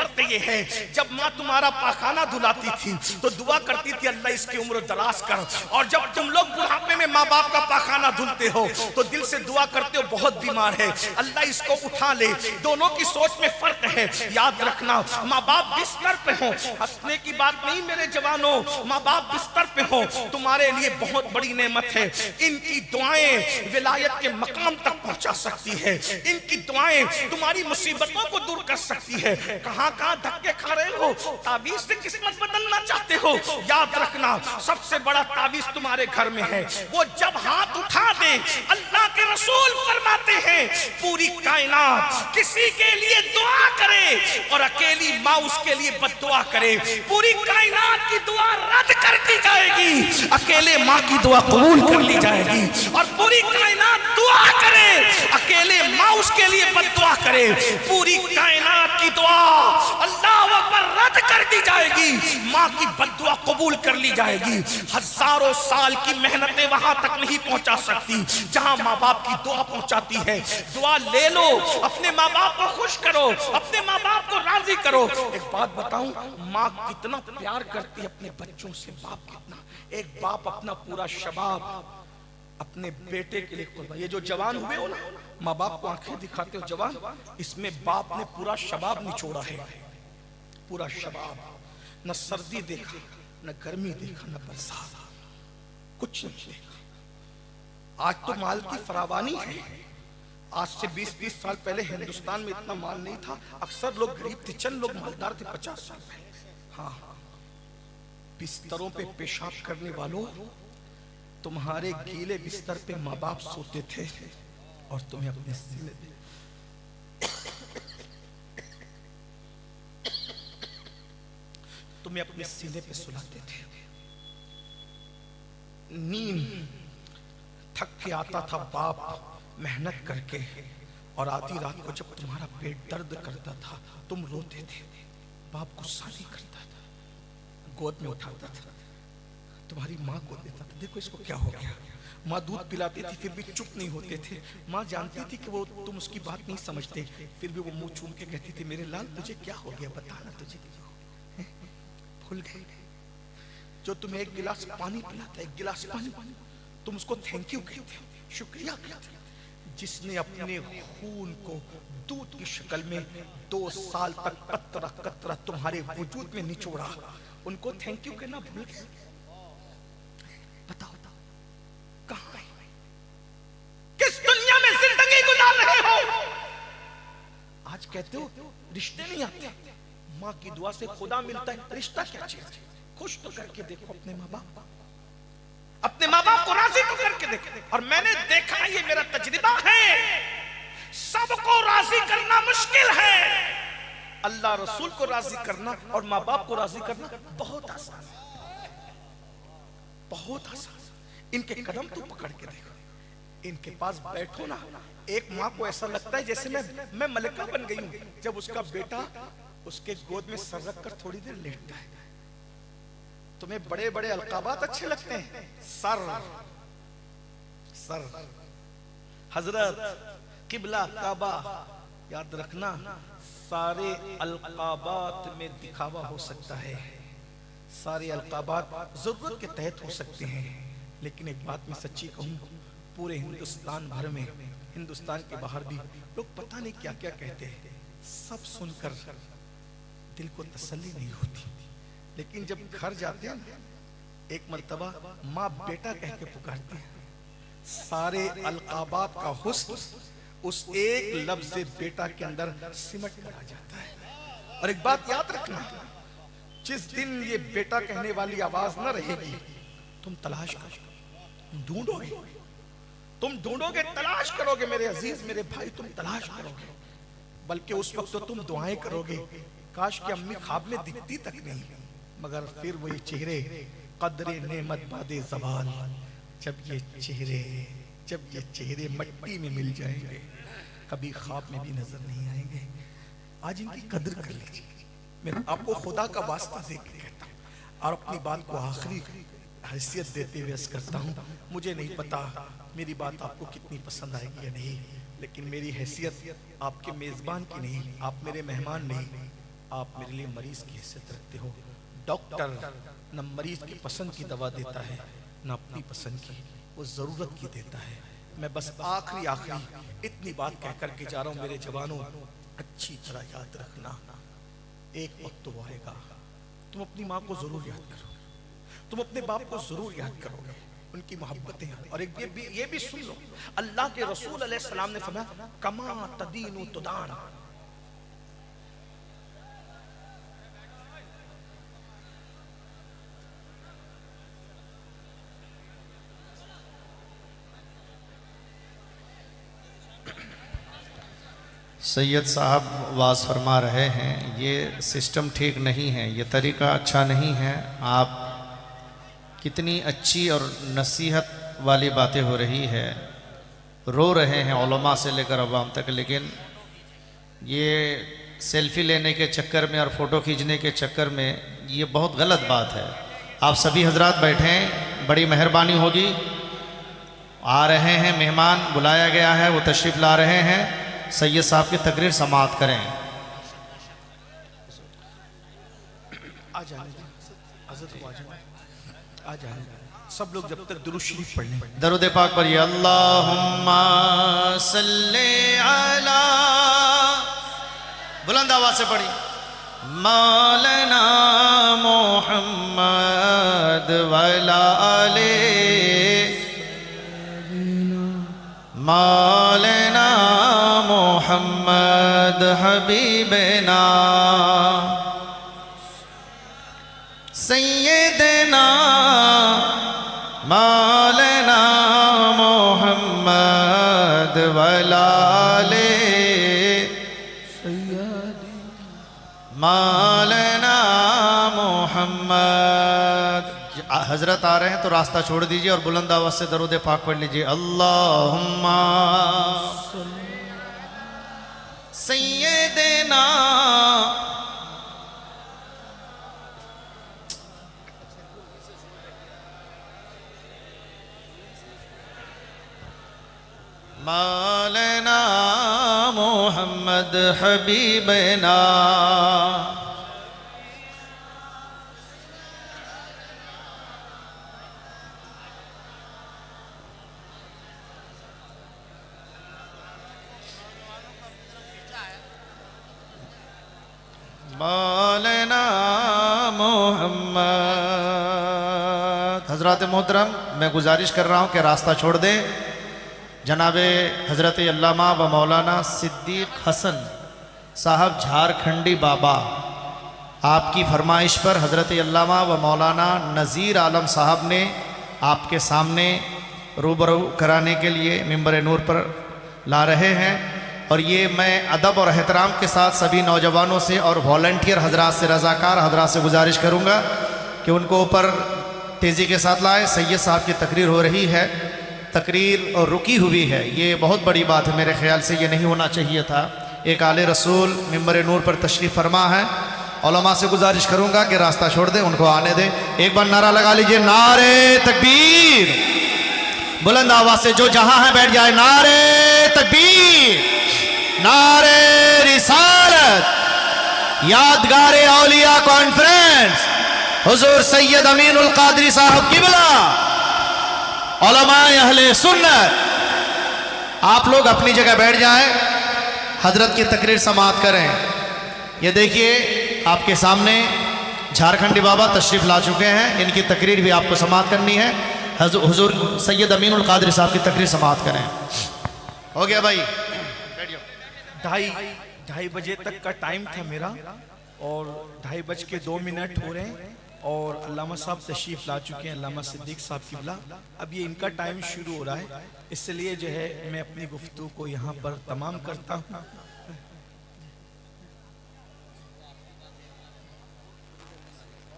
S1: فرق یہ ہے جب ماں تمہارا پاخانہ دھلاتی تھی تو دعا کرتی تھی اللہ اس کی عمر دراز کر، اور جب تم لوگ بڑھاپے میں ماں باپ کا پاخانہ دھلتے ہو تو دل سے دعا کرتے ہو بہت بیمار ہے اللہ اس کو اٹھا لے۔ دونوں کی سوچ میں فرق ہے۔ یاد رکھنا ماں باپ بستر پہ ہوں، ہنسنے کی بات نہیں میرے جوانوں، ماں باپ بستر پہ ہوں تمہارے لیے بہت بڑی نعمت ہے۔ ان کی دعائیں ولایت کے مقام تک پہنچا سکتی ہے، ان کی دعائیں تمہاری مصیبتوں کو دور کر سکتی ہے۔ کہاں کہاں دھکے کھا رہے ہو، تعویذ سے قسمت بدلنا چاہتے ہو، یاد رکھنا سب سے بڑا تعویذ تمہارے گھر میں ہے۔ وہ جب ہاتھ اٹھا دیں اللہ کے رسول فرماتے ہیں پوری کائنات کسی کے لیے دعا کرے اور اکیلی ماں اس کے لیے بد دعا کرے، پوری کائنات کی دعا رد کر دی جائے گی، اکیلے ماں کی دعا قبول کر لی جائے گی۔ اور پوری کائنات دعا کرے، اکیلے ماں اس کے لیے بد دعا کرے، پوری کائنات کی دعا اللہ اکبر رد کر دی جائے گی، ماں کی بد دعا قبول کر لی جائے گی۔ ہزاروں سال کی محنتیں وہاں تک نہیں پہنچا سکتی جہاں ماں باپ کی دعا پہنچاتی ہے۔ دعا لے لو، اپنے ماں باپ کو خوش کرو، اپنے ماں باپ کو راضی کرو۔ ایک بات بتاؤں، ماں کتنا پیار کرتی ہے اپنے بچوں سے، باپ کتنا، ایک باپ اپنا پورا شباب اپنے بیٹے کے لیے قربان۔ یہ جو جوان ہوئے ہو نا، ماں باپ کو آنکھیں دکھاتے ہو جوان، اس میں باپ نے پورا شباب نچوڑا ہے، پورا شباب، نہ سردی دیکھا نہ گرمی دیکھا نہ برسات، کچھ نہیں دیکھا۔ آج تو مال کی فراوانی ہے، آج سے 20-20 سال پہلے ہندوستان میں اتنا مال نہیں تھا، اکثر لوگ غریب تھے، چند لوگ مالدار تھے 50 سال پہلے۔ ہاں بستروں پہ پیشاب کرنے والوں، تمہارے گیلے بستر پہ ماں باپ سوتے تھے اور تمہیں اپنے سینے تمہیں اپنے سینے پہ سلاتے تھے۔ نیند تھک کے آتا تھا باپ محنت کر کے، اور آدھی رات کو جب تمہارا پیٹ درد کرتا تھا تم روتے تھے، باپ غصہ نہیں کرتا تھا، گود میں اٹھاتا تھا، تمہاری ماں کو دیتا تھا، دیکھو اس کو کیا ہو گیا۔ ماں دودھ پلاتی تھی پھر بھی چپ نہیں ہوتے تھے، ماں جانتی تھی کہ وہ تم اس کی بات نہیں سمجھتے، پھر بھی وہ منہ چوم کے کہتی تھی میرے لال تجھے کیا ہو گیا، بتانا تجھے بھول گئے۔ جو تمہیں ایک گلاس پانی پلاتا ہے، ایک گلاس پانی، تم اس کو تھینک یو کہتے ہو، شکریہ کہتے ہو۔ جس نے اپنے خون کو دودھ کی شکل میں 2 سال تک قطرہ قطرہ تمہارے وجود میں نچوڑا، ان کو تھینک یو کہنا بھول گئے۔ بتاؤ کہاں ہے، کس دنیا میں زندگی گزار رہے ہو؟ آج کہتے ہو رشتے نہیں آتے، ماں کی دعا سے خدا ملتا ہے، رشتہ کیا چیز ہے؟ خوش تو کر کے دیکھو اپنے ماں باپ، اپنے ماں باپ کو راضی تو کر کے دیکھو۔ اور میں نے دیکھا، یہ میرا تجربہ ہے، سب کو راضی کرنا مشکل ہے، اللہ رسول کو راضی کرنا اور ماں باپ کو راضی کرنا بہت آسان ہے، بہت آسان۔ ان کے قدم تو پکڑ کے دیکھو، ان کے پاس بیٹھو نا، ایک ماں کو ایسا لگتا ہے جیسے میں ملکہ بن گئی ہوں جب اس کا بیٹا اس کے گود میں سر رکھ کر تھوڑی دیر لیٹتا ہے۔ تمہیں بڑے بڑے القابات اچھے لگتے ہیں، سر سر، حضرت، قبلہ، کعبہ، یاد رکھنا سارے القابات میں دکھاوا ہو سکتا ہے، سارے القابات ضرورت کے تحت ہو سکتے ہیں، لیکن ایک بات میں سچی کہوں، پورے ہندوستان بھر میں، ہندوستان کے باہر بھی لوگ پتہ نہیں کیا کیا کہتے ہیں، سب سن کر دل کو تسلی نہیں ہوتی، لیکن جب گھر جاتے ہیں ایک مرتبہ ماں بیٹا کہہ کے پکارتی ہے، سارے القابات کا حسن اس ایک لفظ بیٹا کے اندر سمٹ کر آ جاتا ہے۔ اور ایک بات یاد رکھنا، جس دن یہ بیٹا کہنے والی آواز نہ رہے گی، تم تلاش کرو، تم ڈھونڈو گے، تلاش کرو گے میرے عزیز، میرے بھائی، تم تلاش کرو گے، بلکہ اس وقت تو تم دعائیں کرو گے، کاش کہ امی خواب میں دکھتی تک نہیں، مگر پھر وہی چہرے قدر نعمت بعد زوال، جب یہ چہرے مٹی میں مل جائیں گے، کبھی خواب میں بھی نظر نہیں آئیں گے۔ آج ان کی قدر کر لیجیے، میں آپ کو خدا کا واسطہ دے کے کہتا ہوں، اور اپنی بات کو آخری حیثیت دیتے ہوئے عرض کرتا ہوں، مجھے نہیں پتا میری بات آپ کو کتنی پسند آئے گی یا نہیں، لیکن میری حیثیت آپ کے میزبان کی نہیں، آپ میرے مہمان نہیں، آپ میرے لیے مریض کی حیثیت رکھتے ہو. ڈاکٹر نہ مریض کی پسند کی دوا دیتا ہے نہ اپنی پسند کی، وہ ضرورت کی دیتا ہے. میں بس آخری اتنی بات کہہ کر کے جا رہا ہوں میرے جوانوں، اچھی طرح یاد رکھنا، ایک وقت تو آئے گا تم اپنی ماں کو ضرور یاد کرو گے، تم اپنے باپ کو ضرور یاد کرو گے، ان کی محبتیں. اور یہ بھی سن لو، اللہ کے رسول علیہ السلام نے فرمایا کما تدین تدان.
S2: سید صاحب واز فرما رہے ہیں یہ سسٹم ٹھیک نہیں ہے، یہ طریقہ اچھا نہیں ہے. آپ کتنی اچھی اور نصیحت والی باتیں ہو رہی ہے، رو رہے ہیں علماء سے لے کر عوام تک، لیکن یہ سیلفی لینے کے چکر میں اور فوٹو کھینچنے کے چکر میں یہ بہت غلط بات ہے. آپ سبھی حضرات بیٹھیں، بڑی مہربانی ہوگی. آ رہے ہیں مہمان، بلایا گیا ہے، وہ تشریف لا رہے ہیں. سید صاحب کی تقریر سماعت کریں.
S1: آ جائیں سب لوگ جب تک درود شریف پڑھ لیں.
S2: درود پاک پڑھیے. اللہم صلی علی، بلند آواز سے پڑھی، مولانا محمد وعلی آلہ، مولانا محمد حبیبنا، سیدنا مولانا محمد وعلی آلہ، مولانا محمد. حضرت آ رہے ہیں تو راستہ چھوڑ دیجئے اور بلند آواز سے درود پاک پڑھ لیجئے. اللہم سیدنا مولانا محمد حبیبنا. مولانا محمد. حضرات محترم، میں گزارش کر رہا ہوں کہ راستہ چھوڑ دیں. جناب حضرت علامہ و مولانا صدیق حسن صاحب جھارکھنڈی بابا، آپ کی فرمائش پر حضرت علامہ و مولانا نذیر عالم صاحب نے آپ کے سامنے روبرو کرانے کے لیے ممبر نور پر لا رہے ہیں. اور یہ میں ادب اور احترام کے ساتھ سبھی نوجوانوں سے اور والنٹیئر حضرات سے، رضاکار حضرات سے گزارش کروں گا کہ ان کو اوپر تیزی کے ساتھ لائے. سید صاحب کی تقریر ہو رہی ہے، تقریر اور رکی ہوئی ہے، یہ بہت بڑی بات ہے، میرے خیال سے یہ نہیں ہونا چاہیے تھا. ایک آل رسول ممبر نور پر تشریف فرما ہے. علماء سے گزارش کروں گا کہ راستہ چھوڑ دیں، ان کو آنے دیں. ایک بار نعرہ لگا لیجئے، نعرہ تکبیر. بلند آواز سے جو جہاں ہے بیٹھ جائے. نعرہ تکبیر، نعرہ رسالت. یادگار اولیاء کانفرنس، حضور سید امین القادری صاحب قبلہ، علماء اہل سنت. آپ لوگ اپنی جگہ بیٹھ جائیں، حضرت کی تقریر سماعت کریں. یہ دیکھیے آپ کے سامنے جھارکھنڈی بابا تشریف لا چکے ہیں، ان کی تقریر بھی آپ کو سماعت کرنی ہے. حضور سید امین القادری صاحب کی تقریر سماعت کریں. ہو گیا بھائی؟
S1: ڈھائی بجے تک کا ٹائم تھا میرا، اور 2:02 ہو رہے ہیں، اور علامہ صاحب تشریف لا چکے ہیں، علامہ صدیق صاحب قبلہ. اب یہ ان کا ٹائم شروع ہو رہا ہے، اس لیے جو ہے میں اپنی گفتگو کو یہاں پر تمام کرتا ہوں.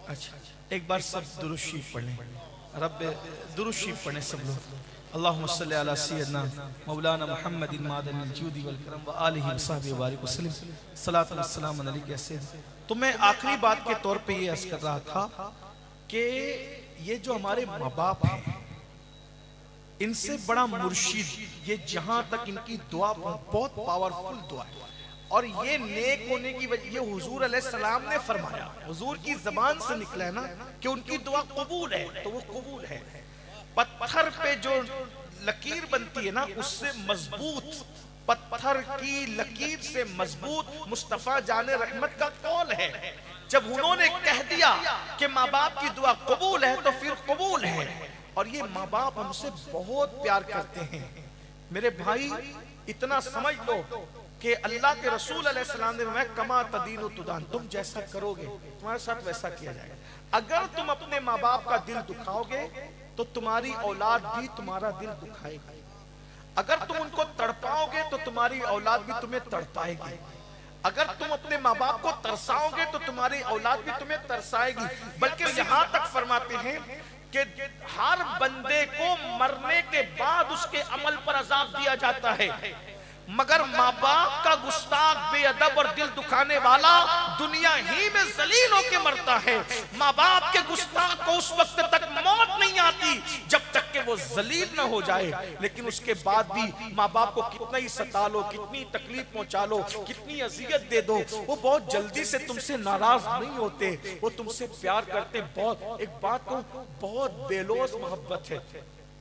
S1: اچھا، ایک بار سب درود شریف پڑھیں، رب درود شریف پڑھیں سب لوگ. اللہم صلی علی سیدنا مولانا محمد معدن الجود والکرم وآلہ وصحبہ وبارک وسلم. صلاۃ والسلام علیک یا سید. تو میں آخری بات کے طور پہ یہ عرض کر رہا تھا کہ یہ جو ہمارے ماں باپ ہیں، ان سے بڑا مرشد، یہ جہاں تک ان کی دعا بہت پاورفل دعا ہے. اور یہ نیک ہونے کی وجہ یہ حضور علیہ السلام نے فرمایا، حضور کی زبان سے نکلا ہے نا کہ ان کی دعا قبول ہے، تو وہ قبول ہے۔ پتھر پہ جو لکیر بنتی ہے نا اس سے مضبوط، پتھر کی لکیر سے مضبوط مصطفیٰ جان رحمت کا قول ہے۔ جب انہوں نے کہہ دیا کہ ماں باپ کی دعا قبول ہے تو پھر قبول ہے۔ اور یہ ماں باپ ہم سے بہت پیار کرتے ہیں۔ میرے بھائی اتنا سمجھ لو کہ اللہ کے رسول علیہ السلام نے فرمایا کما تدین و تدان، تم جیسا کرو گے تمہارے ساتھ ویسا کیا جائے گا۔ اگر تم اپنے ماں باپ کا دل دکھاؤ گے تو تمہاری اولاد بھی تمہارا دل دکھائے گی، اگر تم ان کو تڑپاؤ گے تو تمہاری اولاد بھی تمہیں تڑپائے گی، اگر تم اپنے ماں باپ کو ترساؤ گے تو تمہاری اولاد بھی تمہیں ترسائے گی۔ بلکہ یہاں تک فرماتے ہیں کہ ہر بندے کو مرنے کے بعد اس کے عمل پر عذاب دیا جاتا ہے، مگر ماں باپ کا گستاخ بے ادب اور دل دکھانے والا دنیا ہی میں ذلیل ہو کے مرتا ہے۔ ماں باپ کے گستاخ کو اس وقت تک موت نہیں آتی جب تک کہ وہ ذلیل نہ ہو جائے، لیکن اس کے بعد بھی ماں باپ کو کتنا ہی ستا لو، کتنی تکلیف پہنچا لو، کتنی اذیت دے دو، وہ بہت جلدی سے تم سے ناراض نہیں ہوتے، وہ تم سے پیار کرتے۔ بہت ایک بات کو بہت بے لوث محبت ہے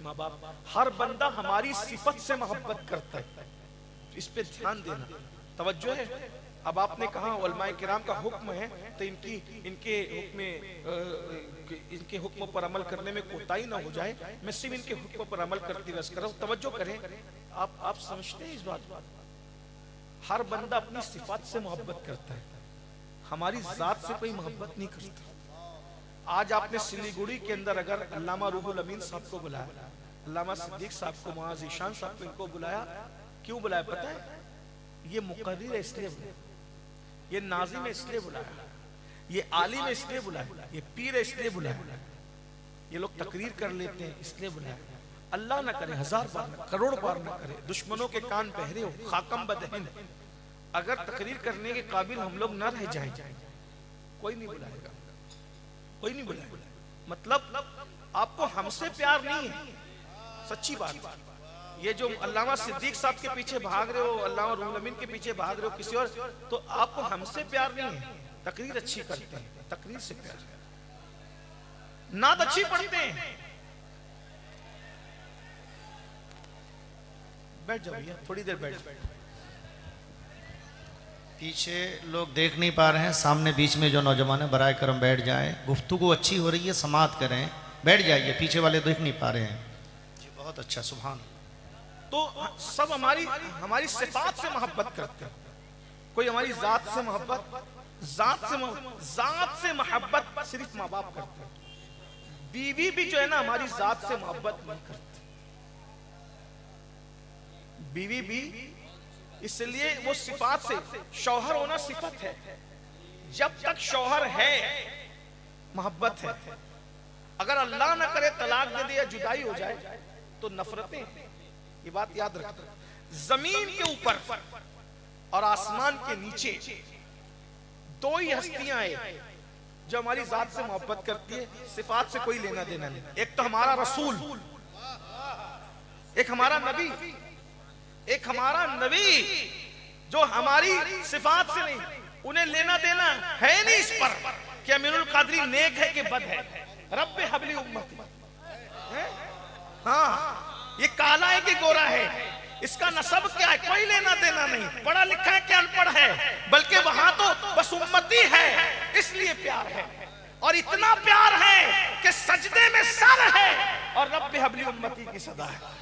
S1: ماں باپ، ہر بندہ ہماری صفت سے محبت کرتا ہے، اس پہ دھیان دینا، توجہ ہے۔ اب آپ نے کہا علماء کرام کا حکم ہے تو ان کے حکم پر عمل کرنے میں کوتاہی نہ ہو جائے، میں صرف ان کے حکم پر عمل کرتی رس کر رہا ہوں۔ توجہ کریں، آپ سمجھتے ہیں اس بات، ہر بندہ اپنی صفات سے محبت کرتا ہے، ہماری ذات سے کوئی محبت نہیں کرتا۔ آج آپ نے سلیگوڑی کے اندر اگر علامہ روح الامین صاحب کو بلایا، علامہ صدیق صاحب کو، معاذ ایشان صاحب کو، ان کو بلایا، کیوں بلایا پتہ ہے؟ یہ مقرر ہے اس لیے بلایا، یہ ناظم ہے اس لیے بلایا، یہ عالم ہے اس لیے بلایا، یہ پیر ہے اس لیے بلایا، یہ لوگ تقریر کر لیتے ہیں اس لیے بلایا۔ اللہ نہ کرے، ہزار بار نہ، کروڑ بار نہ کرے، دشمنوں کے کان بہرے ہو، خاکم بدہن، اگر تقریر کرنے کے قابل ہم لوگ نہ رہ جائیں، کوئی نہیں بلائے گا، کوئی نہیں بلائے گا۔ مطلب آپ کو ہم سے پیار نہیں ہے، سچی بات۔ یہ جو علامہ صدیق صاحب کے پیچھے بھاگ رہے ہو، علامہ روح الامین کے پیچھے بھاگ رہے ہو کسی اور، تو آپ کو ہم سے پیار نہیں ہے، تقریر اچھی کرتے ہیں، تقریر سے پیار ہے، نعت اچھی پڑھتے ہیں۔ بیٹھ جاؤ بھیا، تھوڑی دیر بیٹھ جاؤ۔
S2: پیچھے لوگ دیکھ نہیں پا رہے ہیں، سامنے بیچ میں جو نوجوان ہیں برائے کرم بیٹھ جائیں، گفتگو اچھی ہو رہی ہے، سماعت کریں، بیٹھ جائیے، پیچھے والے دیکھ نہیں پا رہے ہیں جی، بہت اچھا، سبحان اللہ۔
S1: تو سب ہماری صفات سے محبت کرتے ہیں، کوئی ہماری ذات سے محبت، ذات سے محبت صرف ماں باپ کرتے ہیں۔ بیوی بھی جو ہے نا ہماری ذات سے محبت نہیں کرتی، بیوی بھی، اس لیے وہ صفات سے، شوہر ہونا صفت ہے، جب تک شوہر ہے محبت ہے، اگر اللہ نہ کرے طلاق دے دے یا جدائی ہو جائے تو نفرتیں، یہ بات یاد رکھنا۔ زمین کے اوپر اور آسمان کے نیچے دو ہی ہستیاں ہیں جو ہماری ذات سے محبت کرتی ہے، صفات سے کوئی لینا دینا نہیں۔ ایک تو ہمارا رسول، ایک ہمارا نبی، ایک ہمارا نبی جو ہماری صفات سے نہیں، انہیں لینا دینا ہے نہیں اس پر کہ امین القادری نیک ہے کہ بد ہے، رب حبلی امتی، ہاں یہ کالا ہے کہ گورا ہے، اس کا نسب کیا ہے، کوئی لینا دینا نہیں، پڑھا لکھا ہے کہ ان پڑھ ہے، بلکہ وہاں تو بس امتی ہے، اس لیے پیار ہے، اور اتنا پیار ہے کہ سجدے میں سر ہے اور رب حبلی امتی کی صدا ہے۔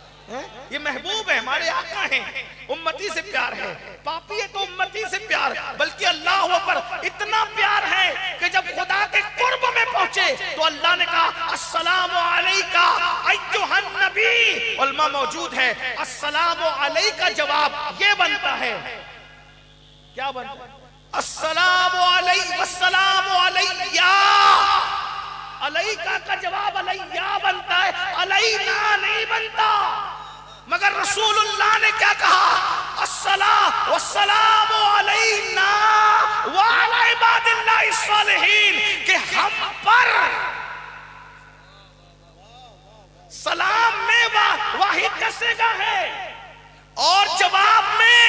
S1: یہ محبوب ہے، ہمارے آقا ہیں، امتی سے پیار ہے، پاپی ہے تو امتی سے پیار، بلکہ اللہ پر اتنا پیار ہے کہ جب خدا کے قرب میں پہنچے تو اللہ نے کہا السلام علیکہ ایھا النبی، علماء موجود ہے، السلام علیکہ جواب یہ بنتا ہے، کیا بنتا ہے؟ السلام علیکہ والسلام علیہ، علیکہ کا جواب علیہ بنتا ہے، علینا نہیں بنتا، مگر رسول اللہ نے کیا کہا؟ الصلاۃ والسلام علینا وعلی عباد اللہ الصالحین، کہ ہم پر سلام میں واحد کا صیغہ ہے اور جواب میں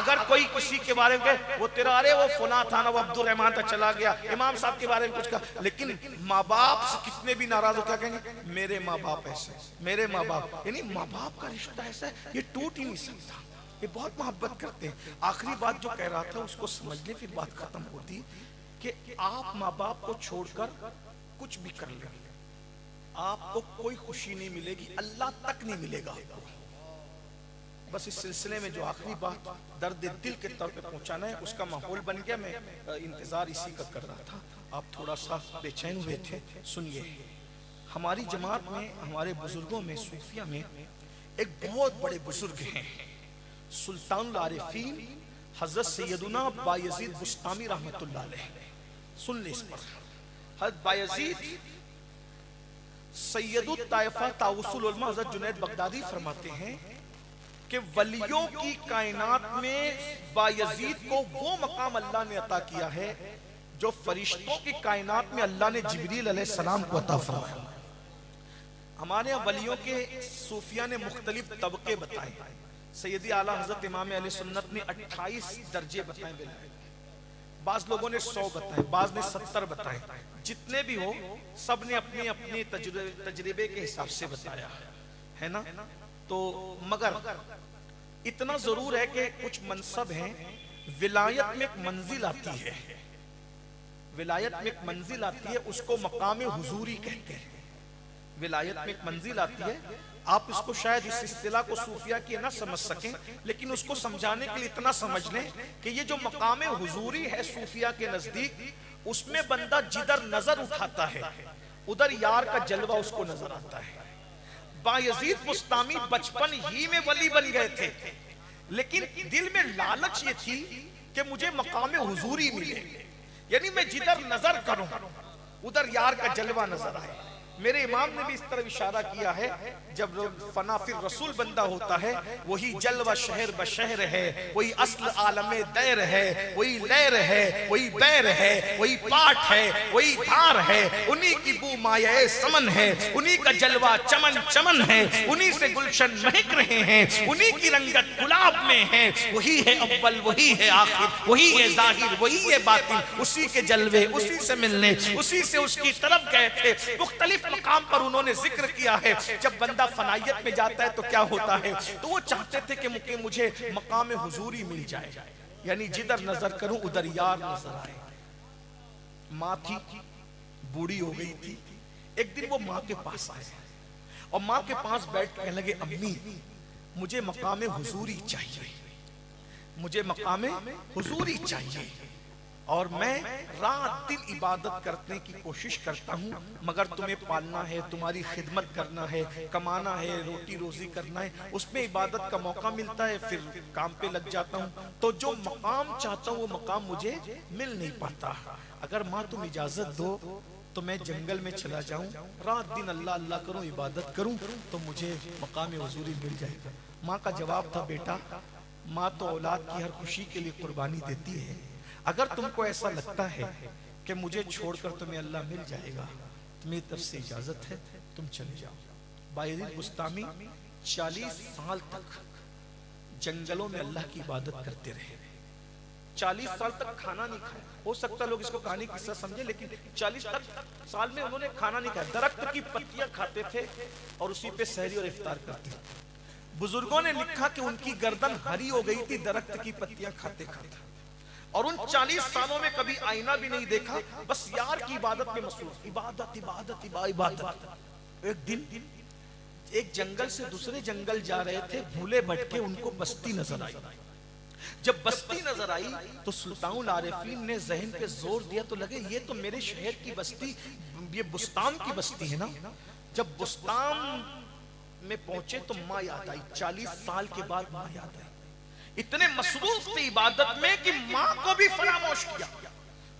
S1: اگر کوئی کسی کے بارے میں کہے وہ تیرا ارے وہ فلاں تھا نا وہ عبد الرحمن تھا چلا گیا، امام صاحب کے بارے میں کچھ کہا، لیکن ماں باپ سے کتنے بھی ناراض ہو کیا کہیں گے؟ میرے ماں باپ ایسے، میرے ماں باپ، یعنی ماں باپ کا رشتہ ایسا ہے یہ ٹوٹ ہی نہیں سکتا، یہ بہت محبت کرتے ہیں۔ آخری بات جو کہہ رہا تھا اس کو سمجھ لیں پھر بات ختم ہوتی کہ آپ ماں باپ کو چھوڑ کر کچھ بھی کر لیں آپ کو کوئی خوشی نہیں ملے گی، اللہ تک نہیں ملے گا آپ کو۔ بس اس سلسلے میں جو آخری بات درد دل کے طور پہ پہنچانا ہے اس کا ماحول بن گیا، میں انتظار اسی کا کر رہا تھا، آپ تھوڑا سا بے چین ہوئے تھے۔ سنیے، ہماری جماعت میں ہمارے بزرگوں میں صوفیہ میں ایک بہت بڑے بزرگ ہیں، سلطان العارفین حضرت سیدنا بایزید بسطامی رحمت اللہ علیہ۔ سن لیں اس پر، حضرت بایزید سید الطائفہ طاؤس العلماء حضرت جنید بغدادی فرماتے ہیں کہ ولیوں کی کائنات میں بایزید کو وہ مقام اللہ نے عطا کیا ہے جو فرشتوں کی کائنات میں اللہ نے جبریل علیہ السلام کو عطا فرمایا۔ ہمارے یہاں ولیوں کے صوفیہ نے مختلف طبقے بتائے، سیدی اعلیٰ حضرت امام اہل سنت نے 28 درجے بتائے، بعض لوگوں نے 100 بتائے، بعض نے 70 بتائے، جتنے بھی ہو سب نے اپنے اپنے تجربے کے حساب سے بتایا ہے نا۔ تو مگر اتنا ضرور ہے کہ کچھ منصب ہیں، ولایت میں ایک منزل آتی ہے، ولایت میں ایک منزل آتی ہے اس کو مقام حضوری کہتے ہیں۔ ولایت میں ایک منزل آتی ہے، آپ اس کو شاید اس اصطلاح کو صوفیہ کی نہ سمجھ سکیں لیکن اس کو سمجھانے کے لیے اتنا سمجھ لیں کہ یہ جو مقام حضوری ہے صوفیہ کے نزدیک، اس میں بندہ جدھر نظر اٹھاتا ہے ادھر یار کا جلوہ اس کو نظر آتا ہے۔ بایزید بسطامی بچپن ہی میں ولی بن گئے تھے لیکن دل میں لالچ یہ تھی کہ مجھے مقام حضوری ملے، یعنی میں جدھر نظر کروں ادھر یار کا جلوہ نظر آئے۔ میرے امام نے بھی اس طرح اشارہ کیا ہے، جب فنا فی الرسول بندہ ہوتا ہے وہی جلوہ شہر بشہر ہے، وہی اصل عالم دیر ہے، وہی لیر ہے، وہی بیر ہے، وہی پاٹ ہے، وہی دھار ہے، انہی کی بو مایہ سمن ہے، انہی کا جلوہ چمن چمن ہے، انہی سے گلشن مہک رہے ہیں، انہی کی رنگت گلاب میں ہے، وہی ہے اول وہی ہے آخر، وہی ہے ظاہر وہی ہے باطن، اسی کے جلوے اسی سے ملنے اسی سے اس کی طرف گئے تھے۔ مختلف مقام پر انہوں نے ذکر کیا ہے، جب بندہ فنائیت میں جاتا ہے تو کیا ہوتا ہے، تو وہ چاہتے تھے کہ مجھے مقام حضوری مل جائے، یعنی جدھر نظر کروں ادھر یار نظر آئے۔ ماں تھی، بوڑھی ہو گئی تھی، ایک دن وہ ماں کے پاس آئے اور ماں کے پاس بیٹھ کہنے لگے امی مجھے مقام حضوری چاہیے، مجھے مقام حضوری چاہیے، اور میں رات دن عبادت کرنے کی کوشش کرتا ہوں مگر تمہیں پالنا ہے، تمہاری خدمت کرنا ہے، کمانا ہے، روٹی روزی کرنا ہے، اس میں عبادت کا موقع ملتا ہے پھر کام پہ لگ جاتا ہوں، تو جو مقام چاہتا ہوں وہ مقام مجھے مل نہیں پاتا، اگر ماں تم اجازت دو تو میں جنگل میں چلا جاؤں، رات دن اللہ اللہ کروں، عبادت کروں تو مجھے مقام حضوری مل جائے گا۔ ماں کا جواب تھا بیٹا ماں تو اولاد کی ہر خوشی کے لیے قربانی دیتی ہے، اگر تم کو ایسا لگتا ہے کہ مجھے چھوڑ کر تمہیں اللہ مل جائے گا تمہیں طرف سے اجازت ہے تم چلے جاؤ۔ بایزید بسطامی 40 سال تک جنگلوں میں اللہ کی عبادت کرتے رہے، 40 سال تک کھانا نہیں کھایا، ہو سکتا لوگ اس کو کہانی قصہ سمجھے لیکن 40 سال میں انہوں نے کھانا نہیں کھایا، درخت کی پتیاں کھاتے تھے اور اسی پہ سحری اور افطار کرتے تھے۔ بزرگوں نے لکھا کہ ان کی گردن ہری ہو گئی تھی درخت کی پتیاں کھاتے کھاتے، اور ان 40 سالوں میں کبھی آئینہ بھی نہیں دیکھا، بس یار کی عبادت میں مصروف، عبادت عبادت عبادت۔ ایک دن ایک جنگل سے دوسرے جنگل جا رہے تھے، بھولے بھٹکے ان کو بستی نظر آئی، جب بستی نظر آئی تو سلطان العارفین نے ذہن پہ زور دیا تو لگے یہ تو میرے شہر کی بستی، یہ بستان کی بستی ہے نا۔ جب بستان میں پہنچے تو ماں یاد آئی، 40 سال کے بعد ماں یاد آئی، اتنے مصروف تھے عبادت میں کہ ماں کو بھی فراموش کیا،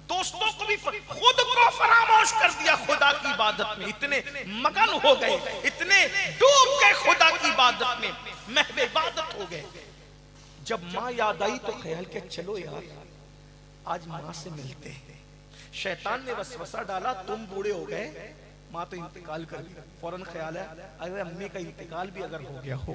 S1: دوستوں کو بھی خود کو فراموش کر دیا خدا کی عبادت میں، اتنے مگن ہو گئے، اتنے ڈوب گئے خدا کی عبادت میں، محو عبادت ہو گئے۔ جب ماں یاد آئی تو خیال کہ چلو یار آج ماں سے ملتے ہیں، شیطان نے وسوسہ ڈالا تم بوڑھے ہو گئے، ماں تو انتقال کر گئی، فوراً خیال ہے اگر امی کا انتقال بھی اگر ہو گیا ہو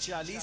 S1: 40